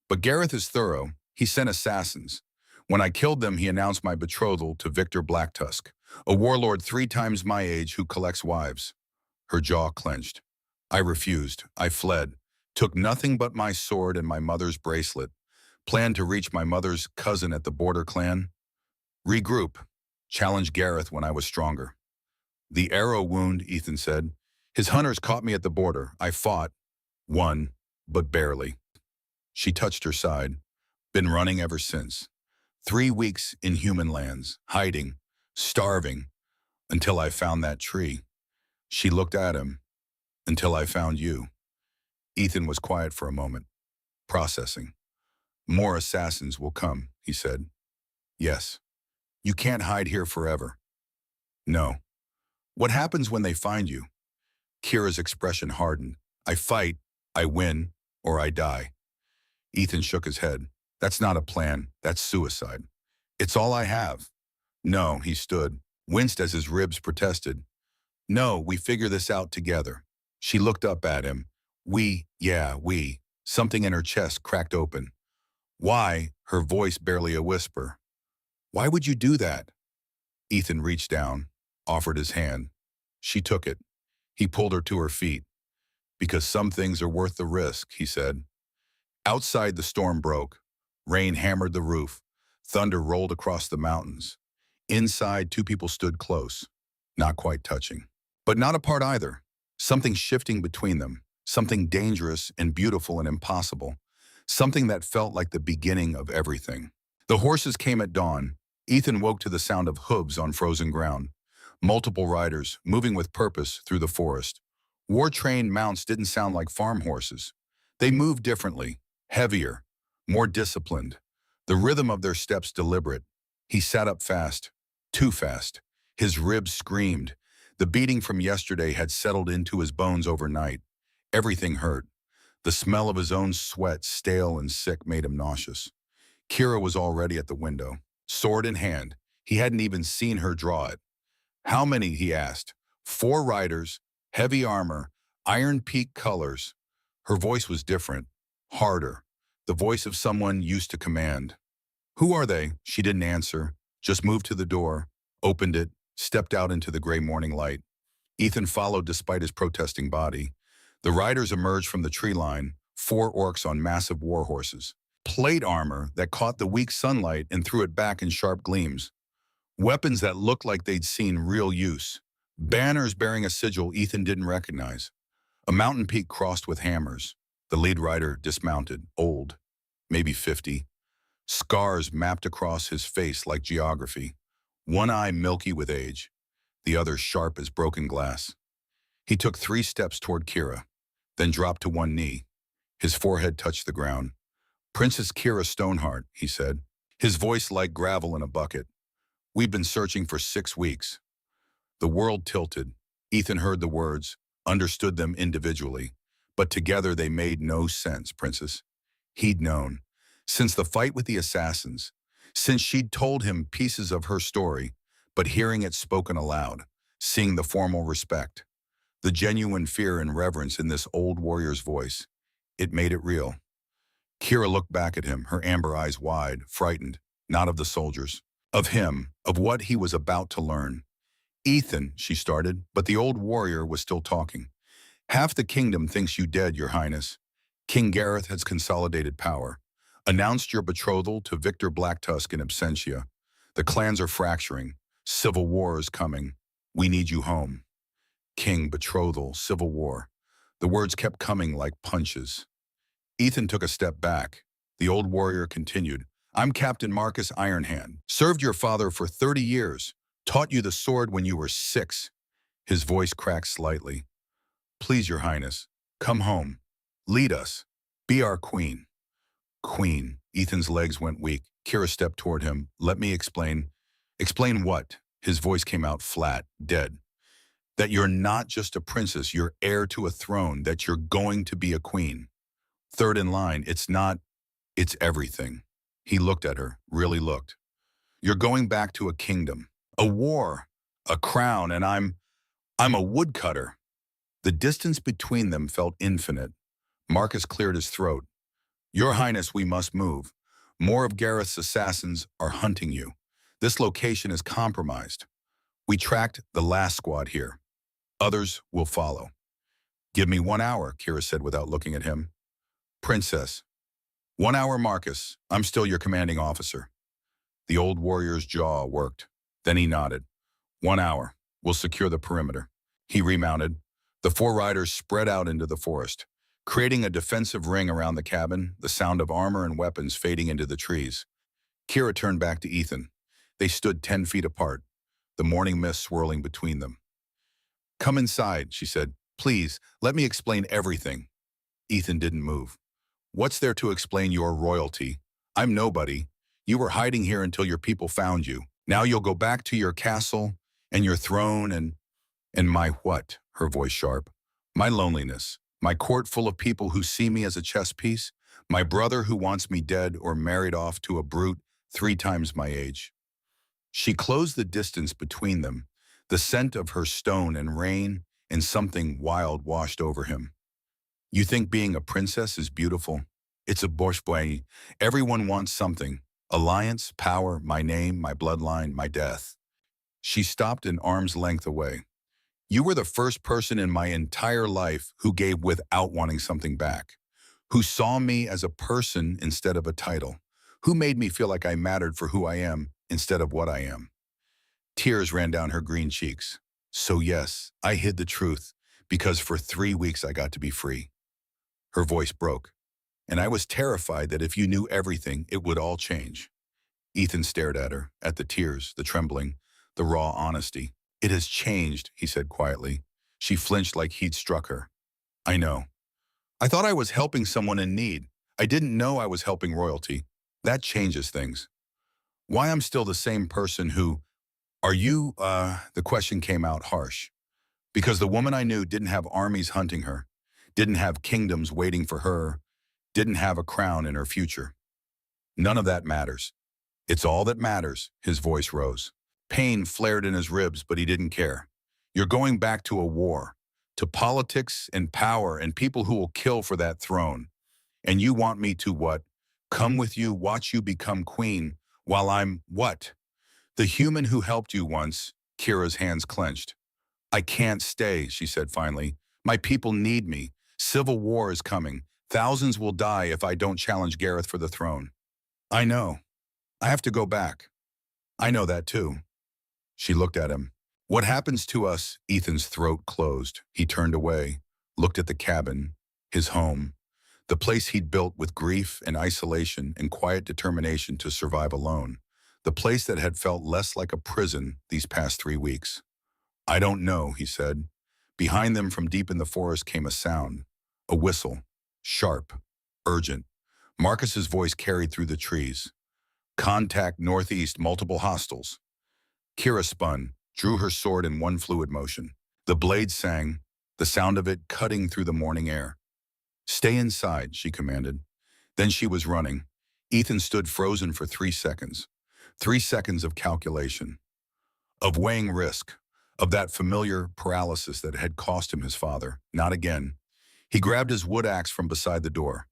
but Gareth is thorough. He sent assassins. When I killed them, he announced my betrothal to Victor Blacktusk, a warlord 3 times my age who collects wives. Her jaw clenched. I refused. I fled, took nothing but my sword and my mother's bracelet, planned to reach my mother's cousin at the border clan. Regroup. Challenge Gareth when I was stronger. The arrow wound, Ethan said. His hunters caught me at the border. I fought. Won, but barely. She touched her side. Been running ever since. 3 weeks in human lands, hiding, starving, until I found that tree. She looked at him. Until I found you. Ethan was quiet for a moment, processing. More assassins will come, he said. Yes. You can't hide here forever. No. What happens when they find you? Kira's expression hardened. I fight, I win, or I die. Ethan shook his head. That's not a plan. That's suicide. It's all I have. No, he stood, winced as his ribs protested. No, we figure this out together. She looked up at him. We. Something in her chest cracked open. Why? Her voice barely a whisper. Why would you do that? Ethan reached down, offered his hand. She took it. He pulled her to her feet. Because some things are worth the risk, he said. Outside, the storm broke. Rain hammered the roof. Thunder rolled across the mountains. Inside, 2 people stood close, not quite touching. But not apart either. Something shifting between them. Something dangerous and beautiful and impossible. Something that felt like the beginning of everything. The horses came at dawn. Ethan woke to the sound of hooves on frozen ground. Multiple riders, moving with purpose through the forest. War-trained mounts didn't sound like farm horses. They moved differently, heavier, more disciplined. The rhythm of their steps deliberate. He sat up fast, too fast. His ribs screamed. The beating from yesterday had settled into his bones overnight. Everything hurt. The smell of his own sweat, stale and sick, made him nauseous. Kira was already at the window, sword in hand. He hadn't even seen her draw it. How many, he asked. 4 riders, heavy armor, Iron Peak colors. Her voice was different, harder, the voice of someone used to command. Who are they? She didn't answer, just moved to the door, opened it, stepped out into the gray morning light. Ethan followed despite his protesting body. The riders emerged from the tree line, 4 orcs on massive war horses. Plate armor that caught the weak sunlight and threw it back in sharp gleams. Weapons that looked like they'd seen real use. Banners bearing a sigil Ethan didn't recognize. A mountain peak crossed with hammers. The lead rider dismounted, old, maybe 50. Scars mapped across his face like geography. One eye milky with age, the other sharp as broken glass. He took 3 steps toward Kira, then dropped to one knee. His forehead touched the ground. "Princess Kira Stoneheart," he said, his voice like gravel in a bucket. "We've been searching for 6 weeks." The world tilted. Ethan heard the words, understood them individually, but together they made no sense, Princess. He'd known. Since the fight with the assassins, since she'd told him pieces of her story, but hearing it spoken aloud, seeing the formal respect, the genuine fear and reverence in this old warrior's voice, it made it real. Kira looked back at him, her amber eyes wide, frightened, not of the soldiers, of him, of what he was about to learn. "Ethan," she started, but the old warrior was still talking. "Half the kingdom thinks you dead, Your Highness. King Gareth has consolidated power, announced your betrothal to Victor Blacktusk in absentia. The clans are fracturing. Civil war is coming. We need you home." King, betrothal, civil war. The words kept coming like punches. Ethan took a step back. The old warrior continued, "I'm Captain Marcus Ironhand. Served your father for 30 years. Taught you the sword when you were 6. His voice cracked slightly. "Please, Your Highness, come home. Lead us. Be our queen." Queen. Ethan's legs went weak. Kira stepped toward him. "Let me explain." "Explain what?" His voice came out flat, dead. "That you're not just a princess, you're heir to a throne, that you're going to be a queen. Third in line, it's not, it's everything." He looked at her, really looked. "You're going back to a kingdom, a war, a crown, and I'm a woodcutter." The distance between them felt infinite. Marcus cleared his throat. "Your Highness, we must move. More of Gareth's assassins are hunting you. This location is compromised. We tracked the last squad here. Others will follow." "Give me 1 hour," Kira said without looking at him. "Princess." "1 hour, Marcus. I'm still your commanding officer." The old warrior's jaw worked. Then he nodded. 1 hour. We'll secure the perimeter." He remounted. The 4 riders spread out into the forest, creating a defensive ring around the cabin, the sound of armor and weapons fading into the trees. Kira turned back to Ethan. They stood 10 feet apart, the morning mist swirling between them. "Come inside," she said. "Please, let me explain everything." Ethan didn't move. "What's there to explain your royalty? I'm nobody. You were hiding here until your people found you. Now you'll go back to your castle and your throne and my what?" Her voice sharp. "My loneliness. My court full of people who see me as a chess piece. My brother who wants me dead or married off to a brute 3 times my age." She closed the distance between them, the scent of her stone and rain, and something wild washed over him. "You think being a princess is beautiful? It's a bourgeoisie. Everyone wants something. Alliance, power, my name, my bloodline, my death." She stopped an arm's length away. "You were the first person in my entire life who gave without wanting something back, who saw me as a person instead of a title, who made me feel like I mattered for who I am instead of what I am." Tears ran down her green cheeks. "So yes, I hid the truth, because for 3 weeks I got to be free." Her voice broke. "And I was terrified that if you knew everything, it would all change." Ethan stared at her, at the tears, the trembling, the raw honesty. "It has changed," he said quietly. She flinched like he'd struck her. "I know. I thought I was helping someone in need. I didn't know I was helping royalty. That changes things. Why I'm still the same person who... Are you, the question came out harsh. "Because the woman I knew didn't have armies hunting her, didn't have kingdoms waiting for her, didn't have a crown in her future. None of that matters. It's all that matters." His voice rose. Pain flared in his ribs, but he didn't care. "You're going back to a war, to politics and power and people who will kill for that throne. And you want me to what? Come with you, watch you become queen, while I'm what? The human who helped you once." Kira's hands clenched. "I can't stay," she said finally. "My people need me. Civil war is coming. Thousands will die if I don't challenge Gareth for the throne." "I know. I have to go back." "I know that too." She looked at him. "What happens to us?" Ethan's throat closed. He turned away, looked at the cabin, his home. The place he'd built with grief and isolation and quiet determination to survive alone. The place that had felt less like a prison these past 3 weeks. I don't know, he said. Behind them from deep in the forest came a sound. A whistle. Sharp. Urgent. Marcus's voice carried through the trees. Contact northeast, multiple hostiles. Kira spun, drew her sword in one fluid motion. The blade sang, the sound of it cutting through the morning air. Stay inside, she commanded. Then she was running. Ethan stood frozen for 3 seconds. 3 seconds of calculation. Of weighing risk. Of that familiar paralysis that had cost him his father. Not again. He grabbed his wood axe from beside the door.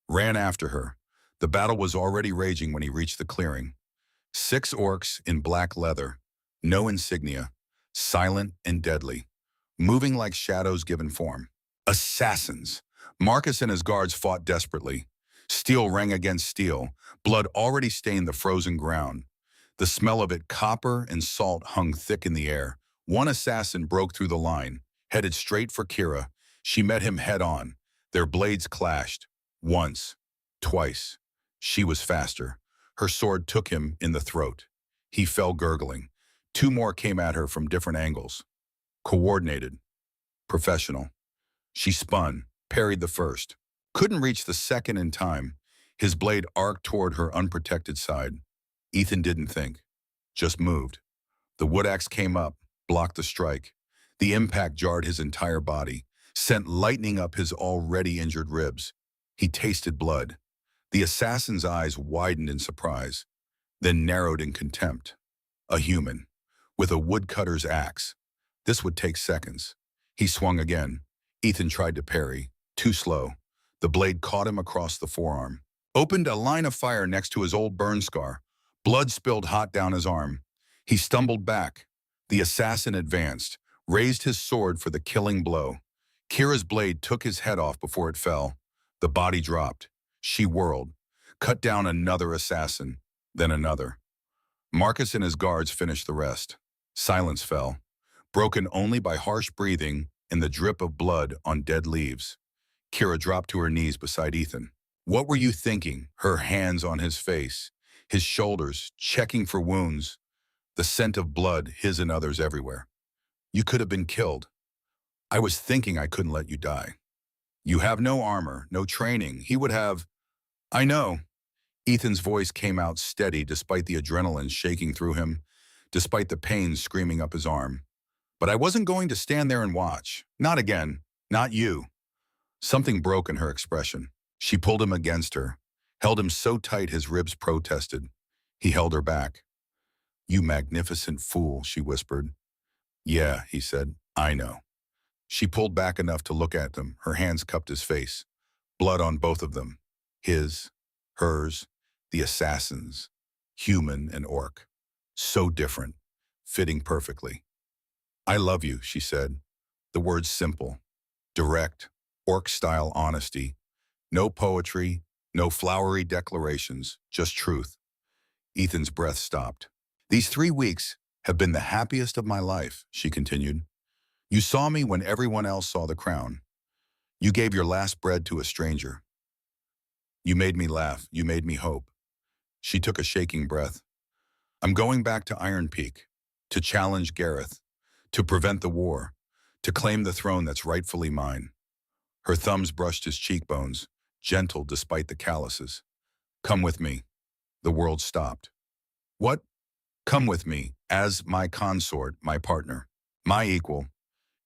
Ran after her. The battle was already raging when he reached the clearing. 6 orcs in black leather. No insignia. Silent and deadly. Moving like shadows given form. Assassins. Marcus and his guards fought desperately. Steel rang against steel. Blood already stained the frozen ground. The smell of it, copper and salt, hung thick in the air. One assassin broke through the line, headed straight for Kira. She met him head on. Their blades clashed. Once. Twice. She was faster. Her sword took him in the throat. He fell gurgling. 2 more came at her from different angles. Coordinated. Professional. She spun, parried the first. Couldn't reach the second in time. His blade arced toward her unprotected side. Ethan didn't think. Just moved. The wood axe came up, blocked the strike. The impact jarred his entire body, sent lightning up his already injured ribs. He tasted blood. The assassin's eyes widened in surprise, then narrowed in contempt. A human, with a woodcutter's axe. This would take seconds. He swung again. Ethan tried to parry. Too slow. The blade caught him across the forearm. Opened a line of fire next to his old burn scar. Blood spilled hot down his arm. He stumbled back. The assassin advanced, raised his sword for the killing blow. Kira's blade took his head off before it fell. The body dropped. She whirled, cut down another assassin, then another. Marcus and his guards finished the rest. Silence fell, broken only by harsh breathing and the drip of blood on dead leaves. Kira dropped to her knees beside Ethan. What were you thinking? Her hands on his face, his shoulders, checking for wounds, the scent of blood, his and others everywhere. You could have been killed. I was thinking I couldn't let you die. You have no armor, no training. He would have. I know. Ethan's voice came out steady despite the adrenaline shaking through him, despite the pain screaming up his arm. But I wasn't going to stand there and watch. Not again. Not you. Something broke in her expression. She pulled him against her, held him so tight his ribs protested. He held her back. You magnificent fool, she whispered. Yeah, he said, I know. She pulled back enough to look at him, her hands cupped his face. Blood on both of them. His, hers, the assassin's. Human and orc. So different, fitting perfectly. I love you, she said. The words simple, direct, orc-style honesty. No poetry, no flowery declarations, just truth. Ethan's breath stopped. These 3 weeks have been the happiest of my life, she continued. You saw me when everyone else saw the crown. You gave your last bread to a stranger. You made me laugh. You made me hope. She took a shaking breath. I'm going back to Iron Peak, to challenge Gareth, to prevent the war, to claim the throne that's rightfully mine. Her thumbs brushed his cheekbones, gentle despite the calluses. Come with me. The world stopped. What? Come with me, as my consort, my partner, my equal.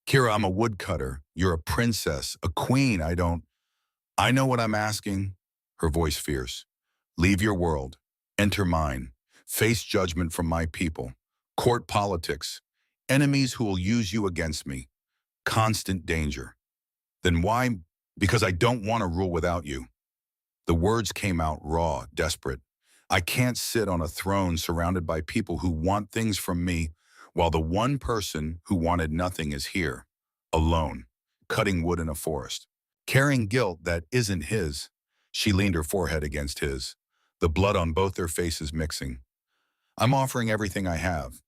Kira, I'm a woodcutter. You're a princess, a queen. I know what I'm asking. Her voice fierce. Leave your world. Enter mine. Face judgment from my people. Court politics. Enemies who will use you against me. Constant danger. Then why? Because I don't want to rule without you. The words came out raw, desperate. I can't sit on a throne surrounded by people who want things from me while the one person who wanted nothing is here, alone, cutting wood in a forest, carrying guilt that isn't his. She leaned her forehead against his, the blood on both their faces mixing. I'm offering everything I have,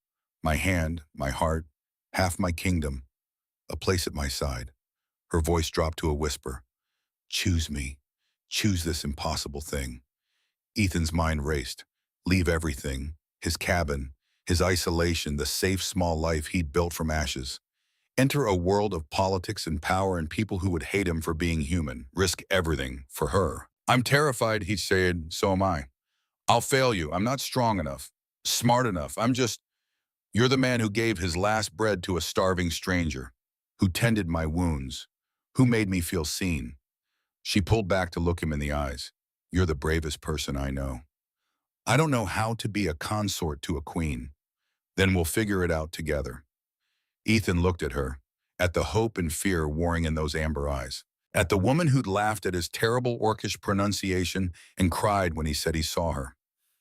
my hand, my heart, half my kingdom, a place at my side. Her voice dropped to a whisper. Choose me. Choose this impossible thing. Ethan's mind raced. Leave everything, his cabin, his isolation, the safe small life he'd built from ashes. Enter a world of politics and power and people who would hate him for being human. Risk everything for her. I'm terrified, he said, so am I. I'll fail you. I'm not strong enough, smart enough. You're the man who gave his last bread to a starving stranger, who tended my wounds, who made me feel seen. She pulled back to look him in the eyes. You're the bravest person I know. I don't know how to be a consort to a queen. Then we'll figure it out together. Ethan looked at her, at the hope and fear warring in those amber eyes, at the woman who'd laughed at his terrible orcish pronunciation and cried when he said he saw her,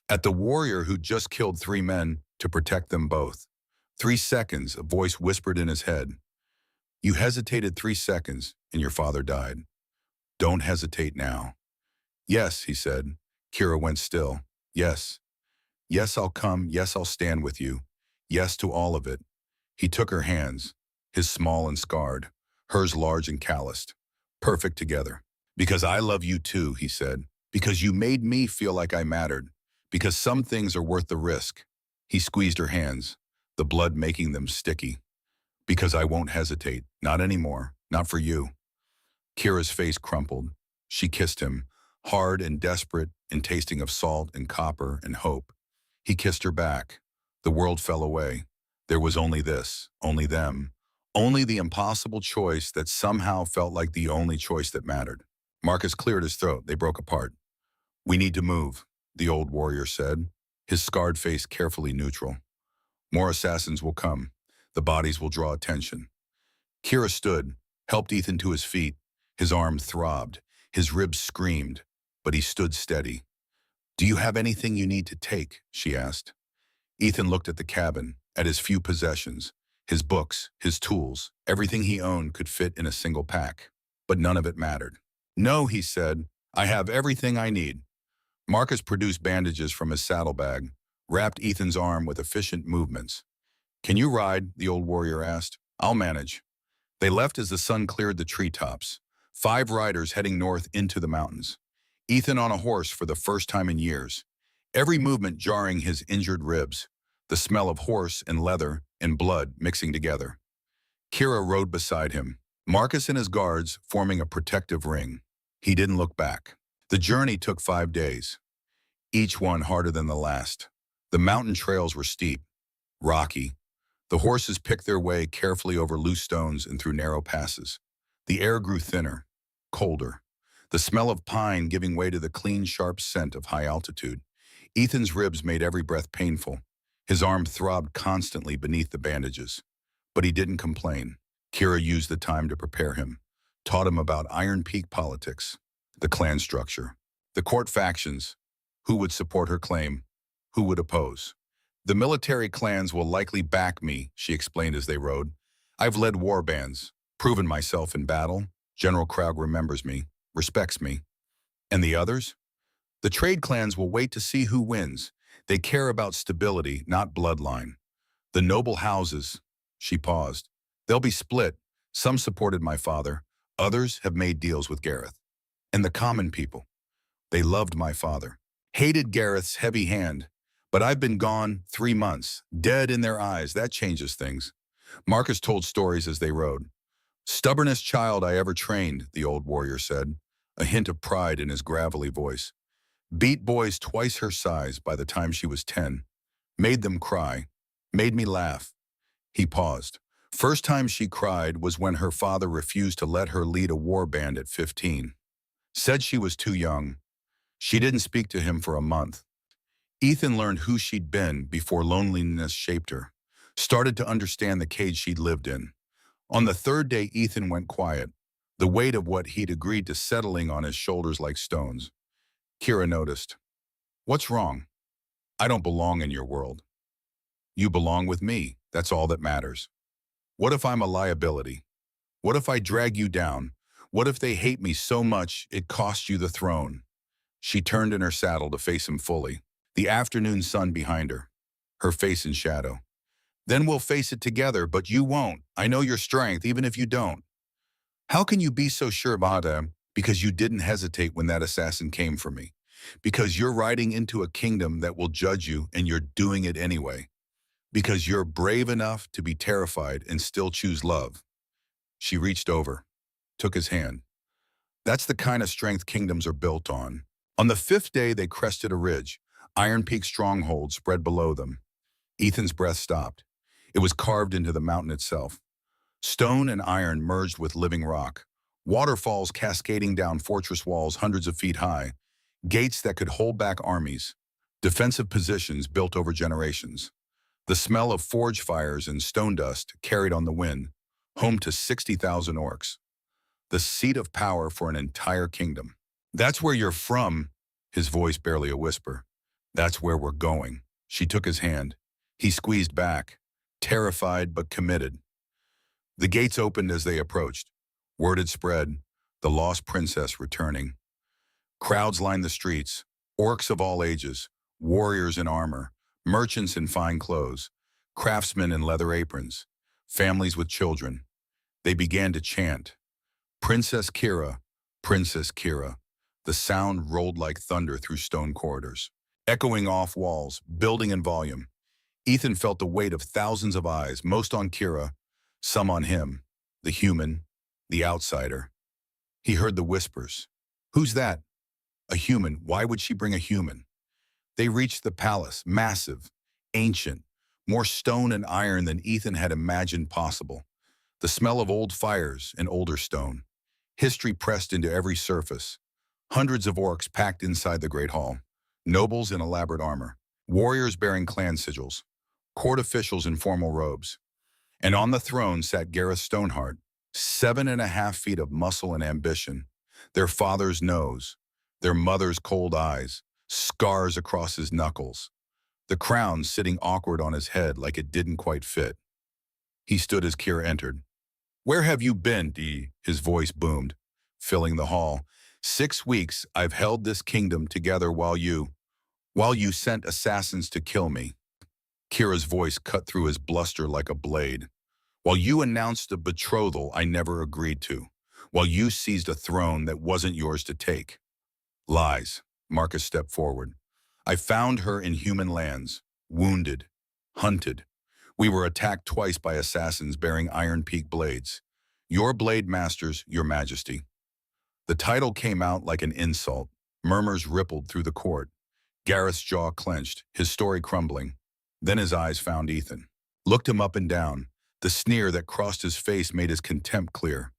at the warrior who'd just killed 3 men to protect them both. 3 seconds, a voice whispered in his head. You hesitated 3 seconds, and your father died. Don't hesitate now. Yes, he said. Kira went still. Yes. Yes, I'll come. Yes, I'll stand with you. Yes to all of it. He took her hands, his small and scarred, hers large and calloused, perfect together. Because I love you too, he said. Because you made me feel like I mattered. Because some things are worth the risk. He squeezed her hands, the blood making them sticky. Because I won't hesitate. Not anymore. Not for you. Kira's face crumpled. She kissed him, hard and desperate and tasting of salt and copper and hope. He kissed her back. The world fell away. There was only this, only them, only the impossible choice that somehow felt like the only choice that mattered. Marcus cleared his throat. They broke apart. We need to move, the old warrior said, his scarred face carefully neutral. More assassins will come. The bodies will draw attention. Kira stood, helped Ethan to his feet. His arm throbbed. His ribs screamed, but he stood steady. Do you have anything you need to take? She asked. Ethan looked at the cabin, at his few possessions, his books, his tools. Everything he owned could fit in a single pack, but none of it mattered. No, he said, I have everything I need. Marcus produced bandages from his saddlebag, wrapped Ethan's arm with efficient movements. Can you ride? The old warrior asked. I'll manage. They left as the sun cleared the treetops, 5 riders heading north into the mountains. Ethan on a horse for the first time in years, every movement jarring his injured ribs, the smell of horse and leather and blood mixing together. Kira rode beside him, Marcus and his guards forming a protective ring. He didn't look back. The journey took 5 days, each one harder than the last. The mountain trails were steep, rocky. The horses picked their way carefully over loose stones and through narrow passes. The air grew thinner, colder, the smell of pine giving way to the clean, sharp scent of high altitude. Ethan's ribs made every breath painful. His arm throbbed constantly beneath the bandages. But he didn't complain. Kira used the time to prepare him, taught him about Iron Peak politics, the clan structure, the court factions, who would support her claim, who would oppose. The military clans will likely back me, she explained as they rode. I've led war bands, proven myself in battle. General Kraug remembers me, respects me. And the others? The trade clans will wait to see who wins. They care about stability, not bloodline. The noble houses, she paused. They'll be split. Some supported my father. Others have made deals with Gareth. And the common people. They loved my father. Hated Gareth's heavy hand. But I've been gone 3 months, dead in their eyes. That changes things. Marcus told stories as they rode. Stubbornest child I ever trained, the old warrior said, a hint of pride in his gravelly voice. Beat boys twice her size by the time she was 10. Made them cry. Made me laugh. He paused. First time she cried was when her father refused to let her lead a war band at 15. Said she was too young. She didn't speak to him for a month. Ethan learned who she'd been before loneliness shaped her, started to understand the cage she'd lived in. On the 3rd day, Ethan went quiet, the weight of what he'd agreed to settling on his shoulders like stones. Kira noticed. What's wrong? I don't belong in your world. You belong with me. That's all that matters. What if I'm a liability? What if I drag you down? What if they hate me so much it costs you the throne? She turned in her saddle to face him fully, the afternoon sun behind her, her face in shadow. Then we'll face it together, but you won't. I know your strength, even if you don't. How can you be so sure, Bada? Because you didn't hesitate when that assassin came for me. Because you're riding into a kingdom that will judge you and you're doing it anyway. Because you're brave enough to be terrified and still choose love. She reached over, took his hand. That's the kind of strength kingdoms are built on. On the fifth day, they crested a ridge. Iron Peak stronghold spread below them. Ethan's breath stopped. It was carved into the mountain itself. Stone and iron merged with living rock. Waterfalls cascading down fortress walls hundreds of feet high. Gates that could hold back armies. Defensive positions built over generations. The smell of forge fires and stone dust carried on the wind, home to 60,000 orcs. The seat of power for an entire kingdom. That's where you're from, his voice barely a whisper. That's where we're going. She took his hand. He squeezed back, terrified but committed. The gates opened as they approached. Word had spread, the lost princess returning. Crowds lined the streets, orcs of all ages, warriors in armor, merchants in fine clothes, craftsmen in leather aprons, families with children. They began to chant, Princess Kira, Princess Kira. The sound rolled like thunder through stone corridors, echoing off walls, building in volume. Ethan felt the weight of thousands of eyes, most on Kira, some on him, the human, the outsider. He heard the whispers. Who's that? A human. Why would she bring a human? They reached the palace, massive, ancient, more stone and iron than Ethan had imagined possible. The smell of old fires and older stone. History pressed into every surface. Hundreds of orcs packed inside the great hall. Nobles in elaborate armor. Warriors bearing clan sigils. Court officials in formal robes. And on the throne sat Gareth Stoneheart, 7.5 feet of muscle and ambition. Their father's nose. Their mother's cold eyes. Scars across his knuckles. The crown sitting awkward on his head like it didn't quite fit. He stood as Kira entered. Where have you been, Dee? His voice boomed, filling the hall. 6 weeks I've held this kingdom together while you sent assassins to kill me. Kira's voice cut through his bluster like a blade. While you announced a betrothal I never agreed to. While you seized a throne that wasn't yours to take. Lies. Marcus stepped forward. I found her in human lands, wounded, hunted. We were attacked twice by assassins bearing Iron Peak blades. Your blade masters, your majesty. The title came out like an insult. Murmurs rippled through the court. Gareth's jaw clenched, his story crumbling. Then his eyes found Ethan. Looked him up and down. The sneer that crossed his face made his contempt clear.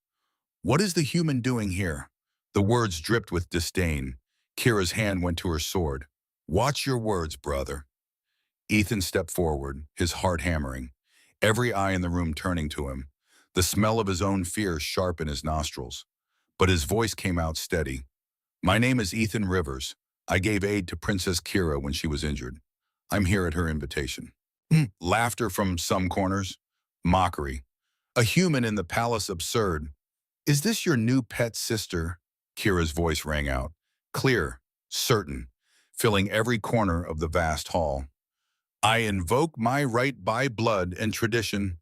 What is the human doing here? The words dripped with disdain. Kira's hand went to her sword. Watch your words, brother. Ethan stepped forward, his heart hammering, every eye in the room turning to him, the smell of his own fear sharp in his nostrils. But his voice came out steady. My name is Ethan Rivers. I gave aid to Princess Kira when she was injured. I'm here at her invitation. Laughter from some corners. Mockery. A human in the palace absurd. Is this your new pet sister? Kira's voice rang out, clear, certain, filling every corner of the vast hall. I invoke my right by blood and tradition.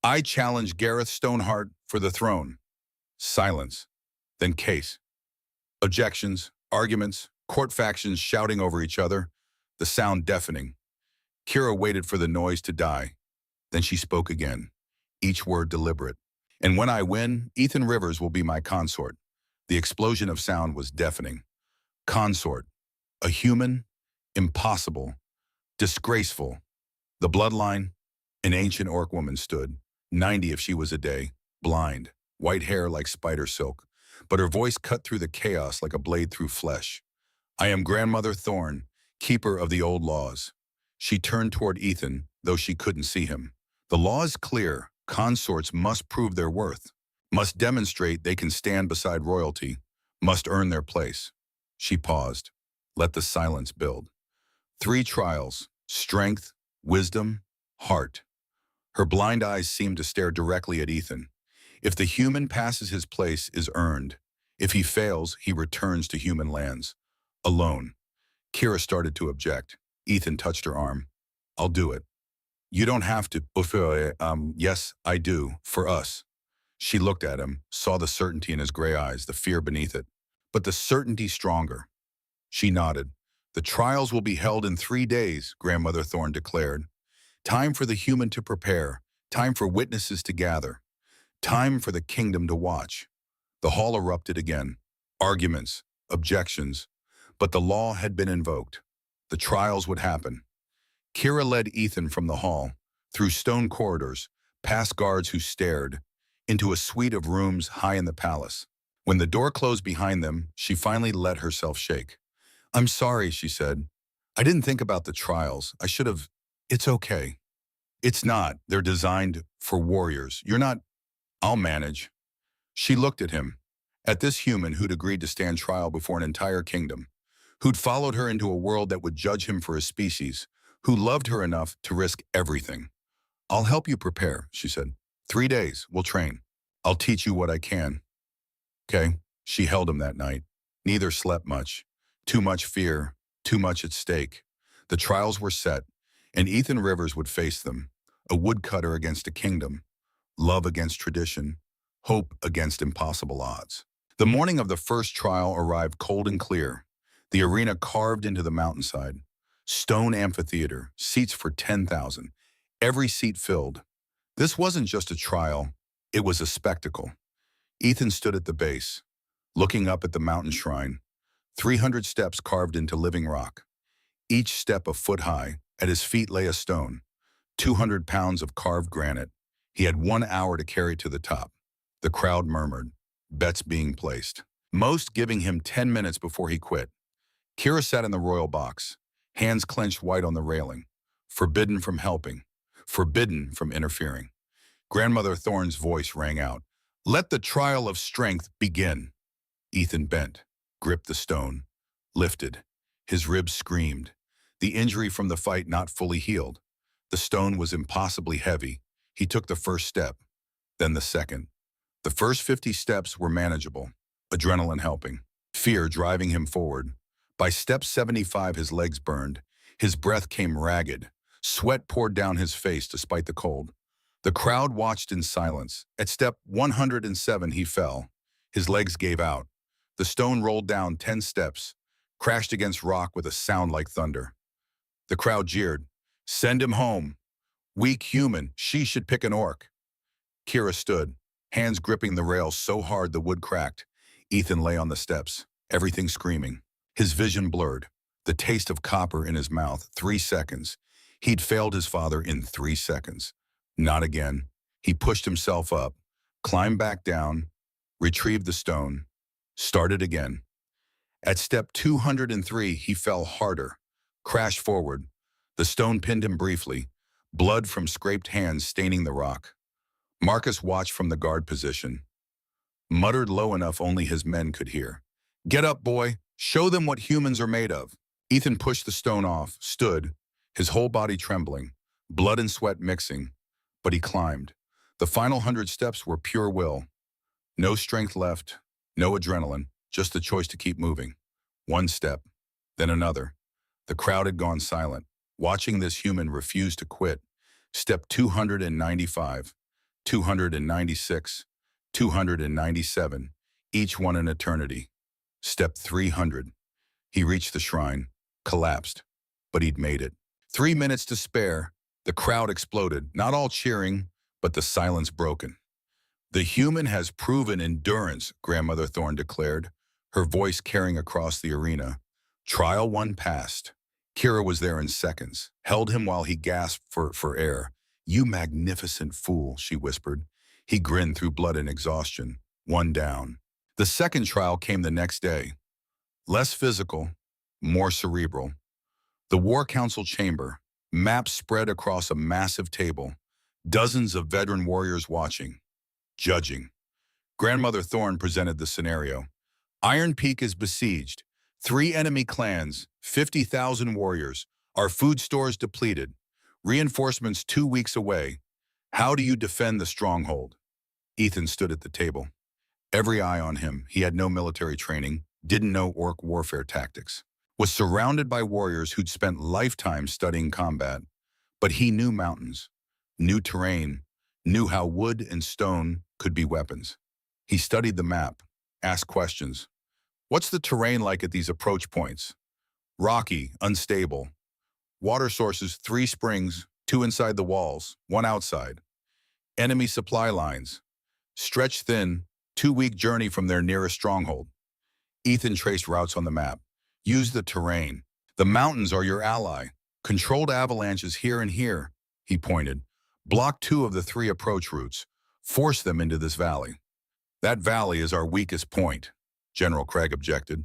I challenge Gareth Stoneheart for the throne. Silence. Then case. Objections, arguments, court factions shouting over each other, the sound deafening. Kira waited for the noise to die. Then she spoke again, each word deliberate. And when I win, Ethan Rivers will be my consort. The explosion of sound was deafening. Consort. A human. Impossible. Disgraceful. The bloodline. An ancient orc woman stood, 90 if she was a day, blind, white hair like spider silk, but her voice cut through the chaos like a blade through flesh. I am Grandmother Thorn, keeper of the old laws. She turned toward Ethan, though she couldn't see him. The law is clear. Consorts must prove their worth, must demonstrate they can stand beside royalty, must earn their place. She paused. Let the silence build. 3 trials: strength, wisdom, heart. Her blind eyes seemed to stare directly at Ethan. If the human passes, his place is earned. If he fails, he returns to human lands. Alone. Kira started to object. Ethan touched her arm. I'll do it. You don't have to. Yes, I do. For us. She looked at him, saw the certainty in his gray eyes, the fear beneath it. but the certainty stronger. She nodded. The trials will be held in 3 days, Grandmother Thorne declared. Time for the human to prepare, time for witnesses to gather, time for the kingdom to watch. The hall erupted again. Arguments, objections, but the law had been invoked. The trials would happen. Kira led Ethan from the hall, through stone corridors, past guards who stared, into a suite of rooms high in the palace. When the door closed behind them, she finally let herself shake. I'm sorry, she said. I didn't think about the trials. I should have. It's okay. It's not. They're designed for warriors. You're not. I'll manage. She looked at him, at this human who'd agreed to stand trial before an entire kingdom, who'd followed her into a world that would judge him for his species, who loved her enough to risk everything. I'll help you prepare, she said. 3 days, we'll train. I'll teach you what I can. Okay? She held him that night. Neither slept much. Too much fear, too much at stake. The trials were set, and Ethan Rivers would face them. A woodcutter against a kingdom, love against tradition, hope against impossible odds. The morning of the first trial arrived cold and clear. The arena carved into the mountainside. Stone amphitheater, seats for 10,000. Every seat filled. This wasn't just a trial, it was a spectacle. Ethan stood at the base, looking up at the mountain shrine. 300 steps carved into living rock. Each step a foot high. At his feet lay a stone. 200 pounds of carved granite. He had 1 hour to carry it to the top. The crowd murmured, bets being placed. Most giving him 10 minutes before he quit. Kira sat in the royal box, hands clenched white on the railing, forbidden from helping, forbidden from interfering. Grandmother Thorne's voice rang out, let the trial of strength begin. Ethan bent, gripped the stone, lifted. His ribs screamed. The injury from the fight not fully healed. The stone was impossibly heavy. He took the first step, then the second. The first 50 steps were manageable, adrenaline helping, fear driving him forward. By step 75, his legs burned. His breath came ragged. Sweat poured down his face despite the cold. The crowd watched in silence. At step 107, he fell. His legs gave out. The stone rolled down 10 steps, crashed against rock with a sound like thunder. The crowd jeered. Send him home. Weak human, she should pick an orc. Kira stood, hands gripping the rail so hard the wood cracked. Ethan lay on the steps, everything screaming. His vision blurred, the taste of copper in his mouth. 3 seconds. He'd failed his father in 3 seconds. Not again. He pushed himself up, climbed back down, retrieved the stone, started again. At step 203, he fell harder, crashed forward. The stone pinned him briefly, blood from scraped hands staining the rock. Marcus watched from the guard position, muttered low enough only his men could hear. Get up, boy. Show them what humans are made of. Ethan pushed the stone off, stood, his whole body trembling, blood and sweat mixing, but he climbed. The final 100 steps were pure will. No strength left, no adrenaline, just the choice to keep moving. 1 step, then another. The crowd had gone silent, watching this human refuse to quit. Step 295, 296, 297, each one an eternity. Step 300. He reached the shrine, collapsed, but he'd made it. 3 minutes to spare. The crowd exploded, not all cheering, but the silence broken. The human has proven endurance, Grandmother Thorne declared, her voice carrying across the arena. Trial 1 passed. Kira was there in seconds, held him while he gasped for air. You magnificent fool, she whispered. He grinned through blood and exhaustion. 1 down. The second trial came the next day. Less physical, more cerebral. The War Council chamber, maps spread across a massive table, dozens of veteran warriors watching, judging. Grandmother Thorne presented the scenario. Iron Peak is besieged. 3 enemy clans, 50,000 warriors. Our food stores depleted. Reinforcements 2 weeks away. How do you defend the stronghold? Ethan stood at the table. Every eye on him. He had no military training, didn't know orc warfare tactics, was surrounded by warriors who'd spent lifetimes studying combat. But he knew mountains, knew terrain, knew how wood and stone could be weapons. He studied the map, asked questions. What's the terrain like at these approach points? Rocky, unstable. Water sources, 3 springs, 2 inside the walls, 1 outside. Enemy supply lines. Stretched thin, 2-week journey from their nearest stronghold. Ethan traced routes on the map. Use the terrain. The mountains are your ally. Controlled avalanches here and here, he pointed. Block 2 of the 3 approach routes. Force them into this valley. That valley is our weakest point, General Craig objected,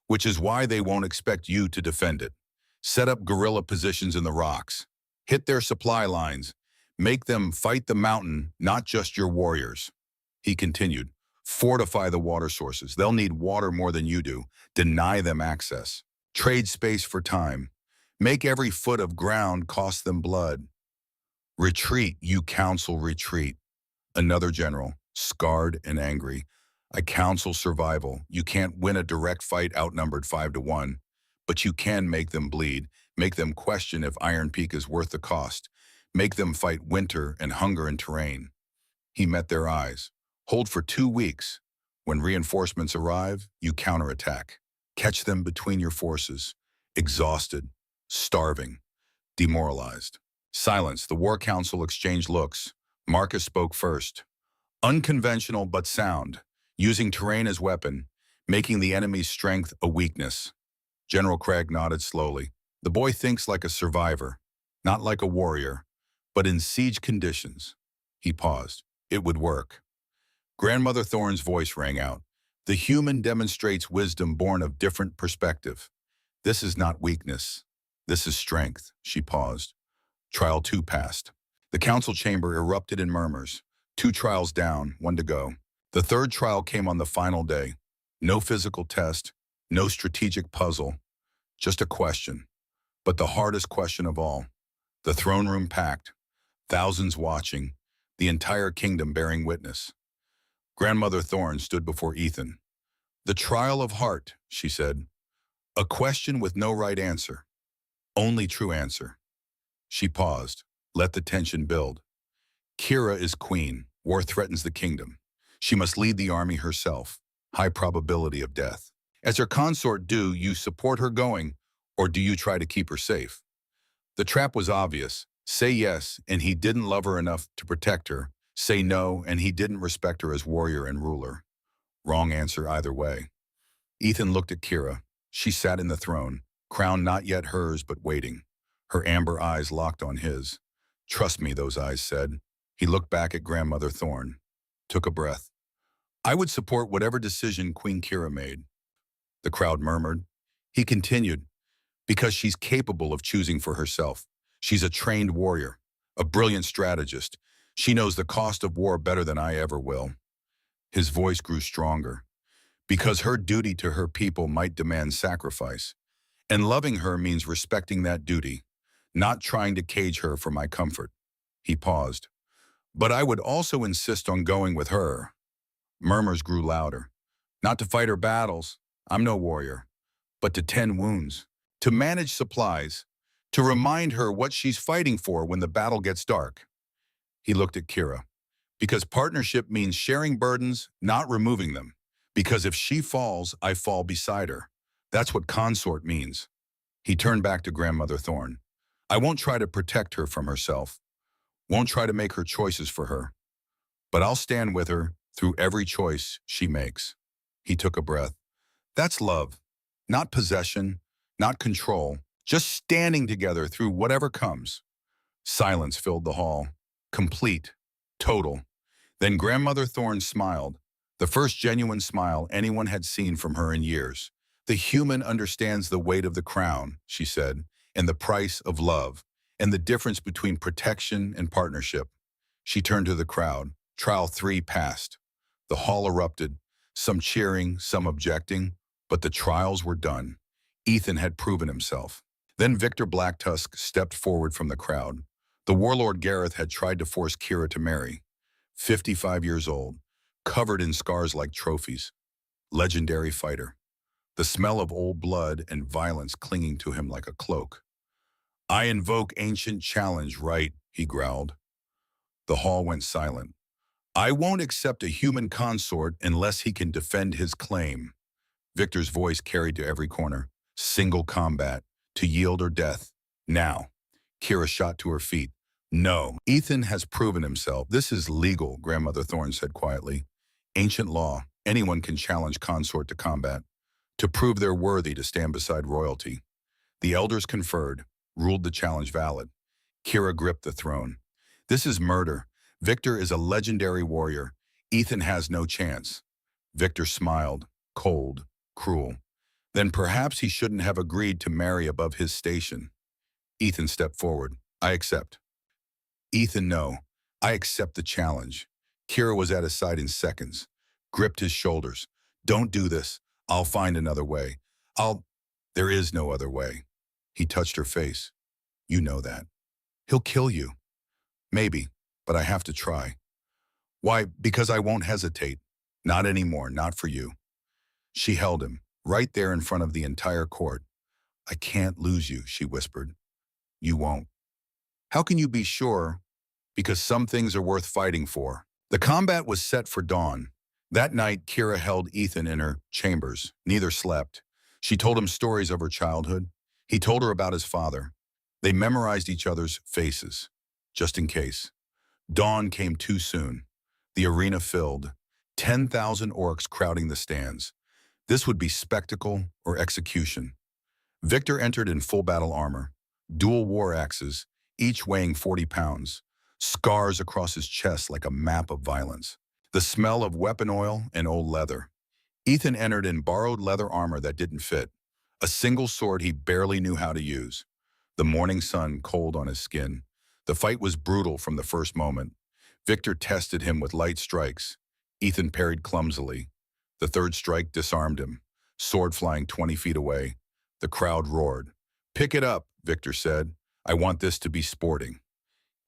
which is why they won't expect you to defend it. Set up guerrilla positions in the rocks. Hit their supply lines. Make them fight the mountain, not just your warriors. He continued, fortify the water sources. They'll need water more than you do. Deny them access. Trade space for time. Make every foot of ground cost them blood. Retreat, you counsel retreat. Another general, scarred and angry. I counsel survival. You can't win a direct fight outnumbered 5-1, but you can make them bleed, make them question if Iron Peak is worth the cost, make them fight winter and hunger and terrain. He met their eyes. Hold for 2 weeks. When reinforcements arrive, you counterattack. Catch them between your forces, exhausted, starving, demoralized. Silence. The War Council exchanged looks. Marcus spoke first. Unconventional but sound, using terrain as weapon, making the enemy's strength a weakness. General Craig nodded slowly. The boy thinks like a survivor, not like a warrior, but in siege conditions. He paused. It would work. Grandmother Thorne's voice rang out. The human demonstrates wisdom born of different perspective. This is not weakness. This is strength. She paused. Trial 2 passed. The council chamber erupted in murmurs. 2 trials down, 1 to go. The 3rd trial came on the final day. No physical test, no strategic puzzle, just a question. But the hardest question of all. The throne room packed, thousands watching, the entire kingdom bearing witness. Grandmother Thorne stood before Ethan. The trial of heart, she said. A question with no right answer. Only true answer. She paused, let the tension build. Kira is queen. War threatens the kingdom. She must lead the army herself. High probability of death. As her consort, do you support her going, or do you try to keep her safe? The trap was obvious. Say yes, and he didn't love her enough to protect her. Say no, and he didn't respect her as warrior and ruler. Wrong answer either way. Ethan looked at Kira. She sat in the throne, crown not yet hers but waiting. Her amber eyes locked on his. Trust me, those eyes said. He looked back at Grandmother Thorne, took a breath. I would support whatever decision Queen Kira made. The crowd murmured. He continued, because she's capable of choosing for herself. She's a trained warrior, a brilliant strategist. She knows the cost of war better than I ever will. His voice grew stronger. Because her duty to her people might demand sacrifice. And loving her means respecting that duty, not trying to cage her for my comfort. He paused. But I would also insist on going with her. Murmurs grew louder. Not to fight her battles, I'm no warrior, but to tend wounds, to manage supplies, to remind her what she's fighting for when the battle gets dark. He looked at Kira. Because partnership means sharing burdens, not removing them. Because if she falls, I fall beside her. That's what consort means. He turned back to Grandmother Thorne. I won't try to protect her from herself. Won't try to make her choices for her. But I'll stand with her through every choice she makes. He took a breath. That's love. Not possession, not control. Just standing together through whatever comes. Silence filled the hall. Complete. Total. Then Grandmother Thorne smiled. The first genuine smile anyone had seen from her in years. The human understands the weight of the crown, she said, and the price of love, and the difference between protection and partnership. She turned to the crowd. Trial 3 passed. The hall erupted, some cheering, some objecting, but the trials were done. Ethan had proven himself. Then Victor Blacktusk stepped forward from the crowd. The warlord Gareth had tried to force Kira to marry. 55 years old, covered in scars like trophies. Legendary fighter. The smell of old blood and violence clinging to him like a cloak. I invoke ancient challenge, right, he growled. The hall went silent. I won't accept a human consort unless he can defend his claim. Victor's voice carried to every corner. Single combat. To yield or death. Now. Kira shot to her feet. No. Ethan has proven himself. This is legal, Grandmother Thorne said quietly. Ancient law. Anyone can challenge consort to combat. To prove they're worthy to stand beside royalty. The elders conferred, ruled the challenge valid. Kira gripped the throne. This is murder. Victor is a legendary warrior. Ethan has no chance. Victor smiled, cold, cruel. Then perhaps he shouldn't have agreed to marry above his station. Ethan stepped forward. I accept. Ethan, no. I accept the challenge. Kira was at his side in seconds, gripped his shoulders. Don't do this. I'll find another way. There is no other way. He touched her face. You know that. He'll kill you. Maybe, but I have to try. Why? Because I won't hesitate. Not anymore, not for you. She held him, right there in front of the entire court. I can't lose you, she whispered. You won't. How can you be sure? Because some things are worth fighting for. The combat was set for dawn. That night, Kira held Ethan in her chambers. Neither slept. She told him stories of her childhood. He told her about his father. They memorized each other's faces, just in case. Dawn came too soon. The arena filled. 10,000 orcs crowding the stands. This would be spectacle or execution. Victor entered in full battle armor, dual war axes, each weighing 40 pounds, scars across his chest like a map of violence. The smell of weapon oil and old leather. Ethan entered in borrowed leather armor that didn't fit, a single sword he barely knew how to use. The morning sun cold on his skin. The fight was brutal from the first moment. Victor tested him with light strikes. Ethan parried clumsily. The third strike disarmed him, sword flying 20 feet away. The crowd roared. Pick it up, Victor said. I want this to be sporting.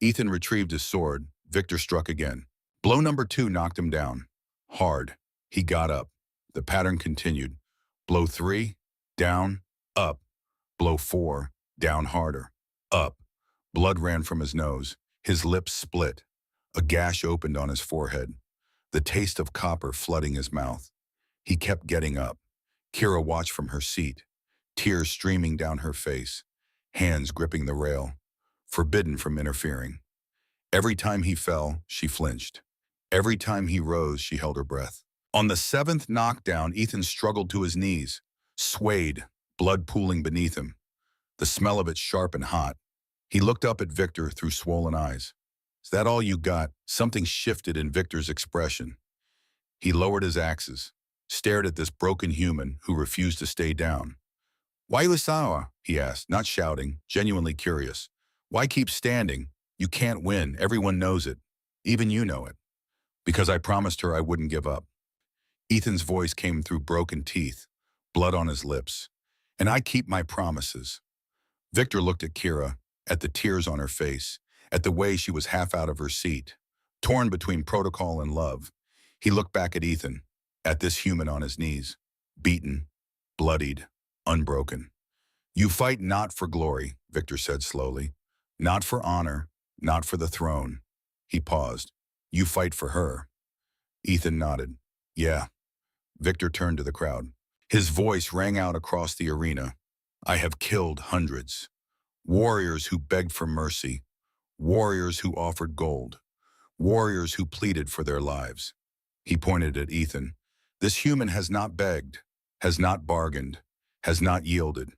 Ethan retrieved his sword. Victor struck again. Blow number 2 knocked him down. Hard. He got up. The pattern continued. Blow 3, down, up. Blow 4, down harder, up. Blood ran from his nose. His lips split. A gash opened on his forehead. The taste of copper flooding his mouth. He kept getting up. Kira watched from her seat, tears streaming down her face, hands gripping the rail, forbidden from interfering. Every time he fell, she flinched. Every time he rose, she held her breath. On the 7th knockdown, Ethan struggled to his knees, swayed, blood pooling beneath him. The smell of it sharp and hot. He looked up at Victor through swollen eyes. Is that all you got? Something shifted in Victor's expression. He lowered his axes, stared at this broken human who refused to stay down. Why Lisawa? He asked, not shouting, genuinely curious. Why keep standing? You can't win. Everyone knows it. Even you know it. Because I promised her I wouldn't give up. Ethan's voice came through broken teeth, blood on his lips. And I keep my promises. Victor looked at Kira, at the tears on her face, at the way she was half out of her seat, torn between protocol and love. He looked back at Ethan, at this human on his knees, beaten, bloodied, unbroken. You fight not for glory, Victor said slowly, not for honor, not for the throne. He paused. You fight for her. Ethan nodded. Yeah. Victor turned to the crowd. His voice rang out across the arena. I have killed hundreds. Warriors who begged for mercy. Warriors who offered gold. Warriors who pleaded for their lives. He pointed at Ethan. This human has not begged, has not bargained, has not yielded.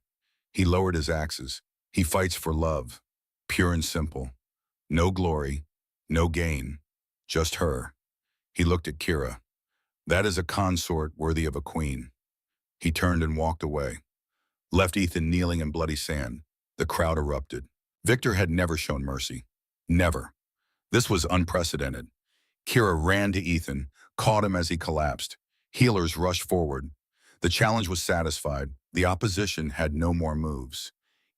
He lowered his axes. He fights for love, pure and simple. No glory, no gain, just her. He looked at Kira. That is a consort worthy of a queen. He turned and walked away, left Ethan kneeling in bloody sand. The crowd erupted. Victor had never shown mercy. Never. This was unprecedented. Kira ran to Ethan, caught him as he collapsed. Healers rushed forward. The challenge was satisfied. The opposition had no more moves.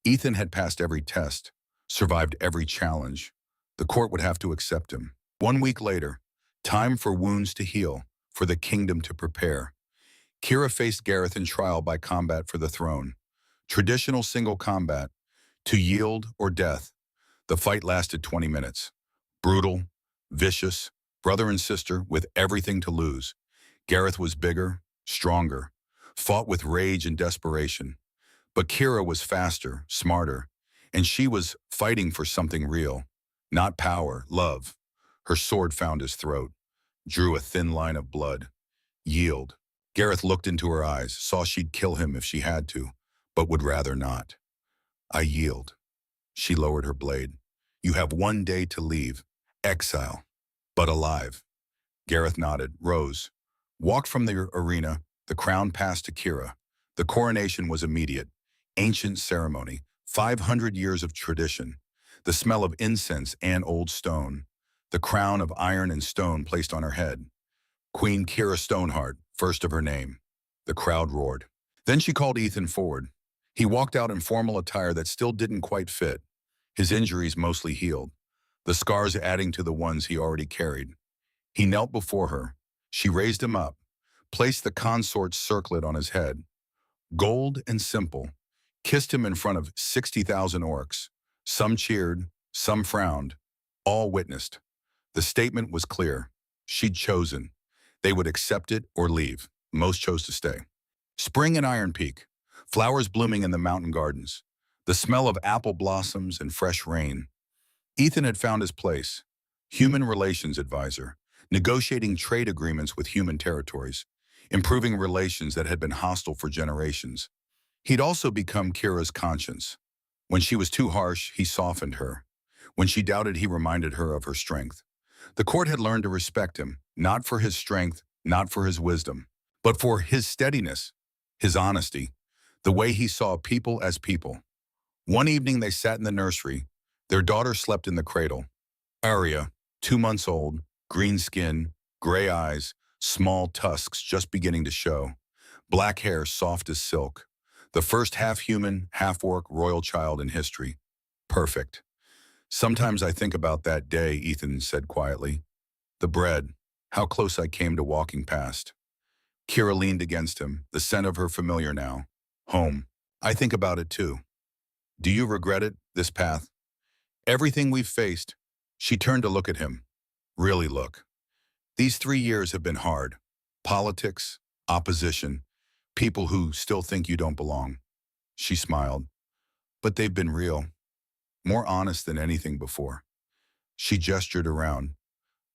Ethan had passed every test, survived every challenge. The court would have to accept him. 1 week later, time for wounds to heal, for the kingdom to prepare. Kira faced Gareth in trial by combat for the throne. Traditional single combat, to yield or death. The fight lasted 20 minutes. Brutal, vicious, brother and sister with everything to lose. Gareth was bigger, stronger, fought with rage and desperation. But Kira was faster, smarter, and she was fighting for something real. Not power, love. Her sword found his throat, drew a thin line of blood. Yield. Gareth looked into her eyes, saw she'd kill him if she had to, but would rather not. I yield. She lowered her blade. You have 1 day to leave. Exile. But alive. Gareth nodded, rose, walked from the arena, the crown passed to Kira. The coronation was immediate. Ancient ceremony, 500 years of tradition, the smell of incense and old stone, the crown of iron and stone placed on her head. Queen Kira Stoneheart, first of her name. The crowd roared. Then she called Ethan forward. He walked out in formal attire that still didn't quite fit, his injuries mostly healed, the scars adding to the ones he already carried. He knelt before her. She raised him up, placed the consort's circlet on his head. Gold and simple, kissed him in front of 60,000 orcs. Some cheered, some frowned, all witnessed. The statement was clear. She'd chosen. They would accept it or leave. Most chose to stay. Spring in Iron Peak, flowers blooming in the mountain gardens, the smell of apple blossoms and fresh rain. Ethan had found his place, human relations advisor, negotiating trade agreements with human territories, improving relations that had been hostile for generations. He'd also become Kira's conscience. When she was too harsh, he softened her. When she doubted, he reminded her of her strength. The court had learned to respect him, not for his strength, not for his wisdom, but for his steadiness, his honesty, the way he saw people as people. One evening they sat in the nursery. Their daughter slept in the cradle. Arya, 2 months old, green skin, gray eyes, small tusks just beginning to show, black hair soft as silk. The first half-human, half-orc royal child in history. Perfect. Sometimes I think about that day, Ethan said quietly. The bread, how close I came to walking past. Kira leaned against him, the scent of her familiar now. Home. I think about it too. Do you regret it, this path? Everything we've faced. She turned to look at him. Really look. These 3 years have been hard. Politics, opposition, people who still think you don't belong. She smiled. But they've been real. More honest than anything before. She gestured around.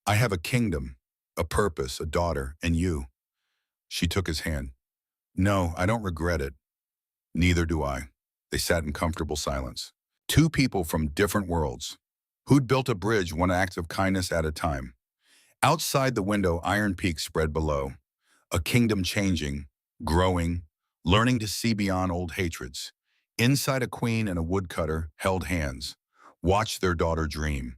I have a kingdom, a purpose, a daughter, and you. She took his hand. No, I don't regret it. Neither do I. They sat in comfortable silence. Two people from different worlds, who'd built a bridge one act of kindness at a time. Outside the window, Iron Peak spread below. A kingdom changing, growing, learning to see beyond old hatreds. Inside, a queen and a woodcutter held hands, watched their daughter dream.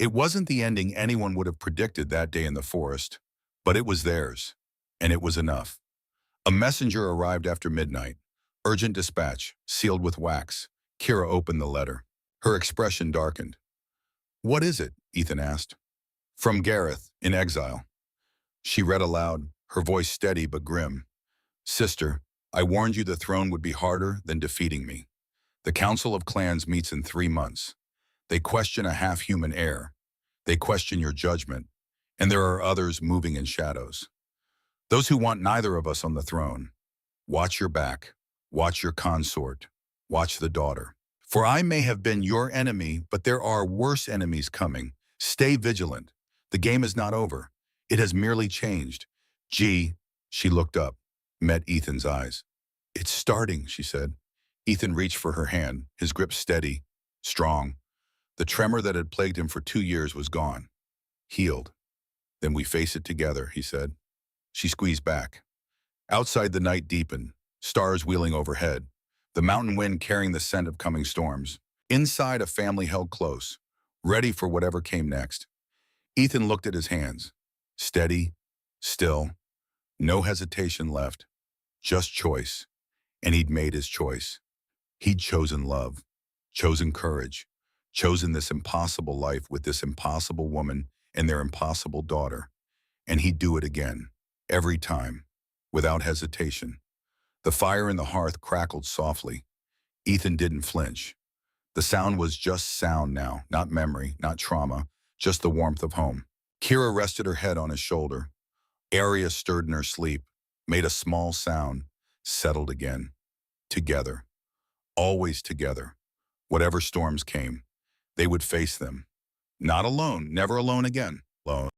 It wasn't the ending anyone would have predicted that day in the forest, but it was theirs, and it was enough. A messenger arrived after midnight. Urgent dispatch, sealed with wax. Kira opened the letter. Her expression darkened. What is it? Ethan asked. From Gareth, in exile. She read aloud, her voice steady but grim. Sister, I warned you the throne would be harder than defeating me. The Council of Clans meets in 3 months. They question a half-human heir. They question your judgment. And there are others moving in shadows. Those who want neither of us on the throne. Watch your back. Watch your consort. Watch the daughter. For I may have been your enemy, but there are worse enemies coming. Stay vigilant. The game is not over. It has merely changed. She looked up, met Ethan's eyes. It's starting, she said. Ethan reached for her hand, his grip steady, strong. The tremor that had plagued him for 2 years was gone. Healed. Then we face it together, he said. She squeezed back. Outside, the night deepened, stars wheeling overhead, the mountain wind carrying the scent of coming storms. Inside, a family held close, ready for whatever came next. Ethan looked at his hands. Steady, still, no hesitation left, just choice. And he'd made his choice. He'd chosen love, chosen courage, chosen this impossible life with this impossible woman and their impossible daughter. And he'd do it again, every time, without hesitation. The fire in the hearth crackled softly. Ethan didn't flinch. The sound was just sound now, not memory, not trauma, just the warmth of home. Kira rested her head on his shoulder. Arya stirred in her sleep, made a small sound, settled again. Together. Always together. Whatever storms came, they would face them. Not alone, never alone again. Alone.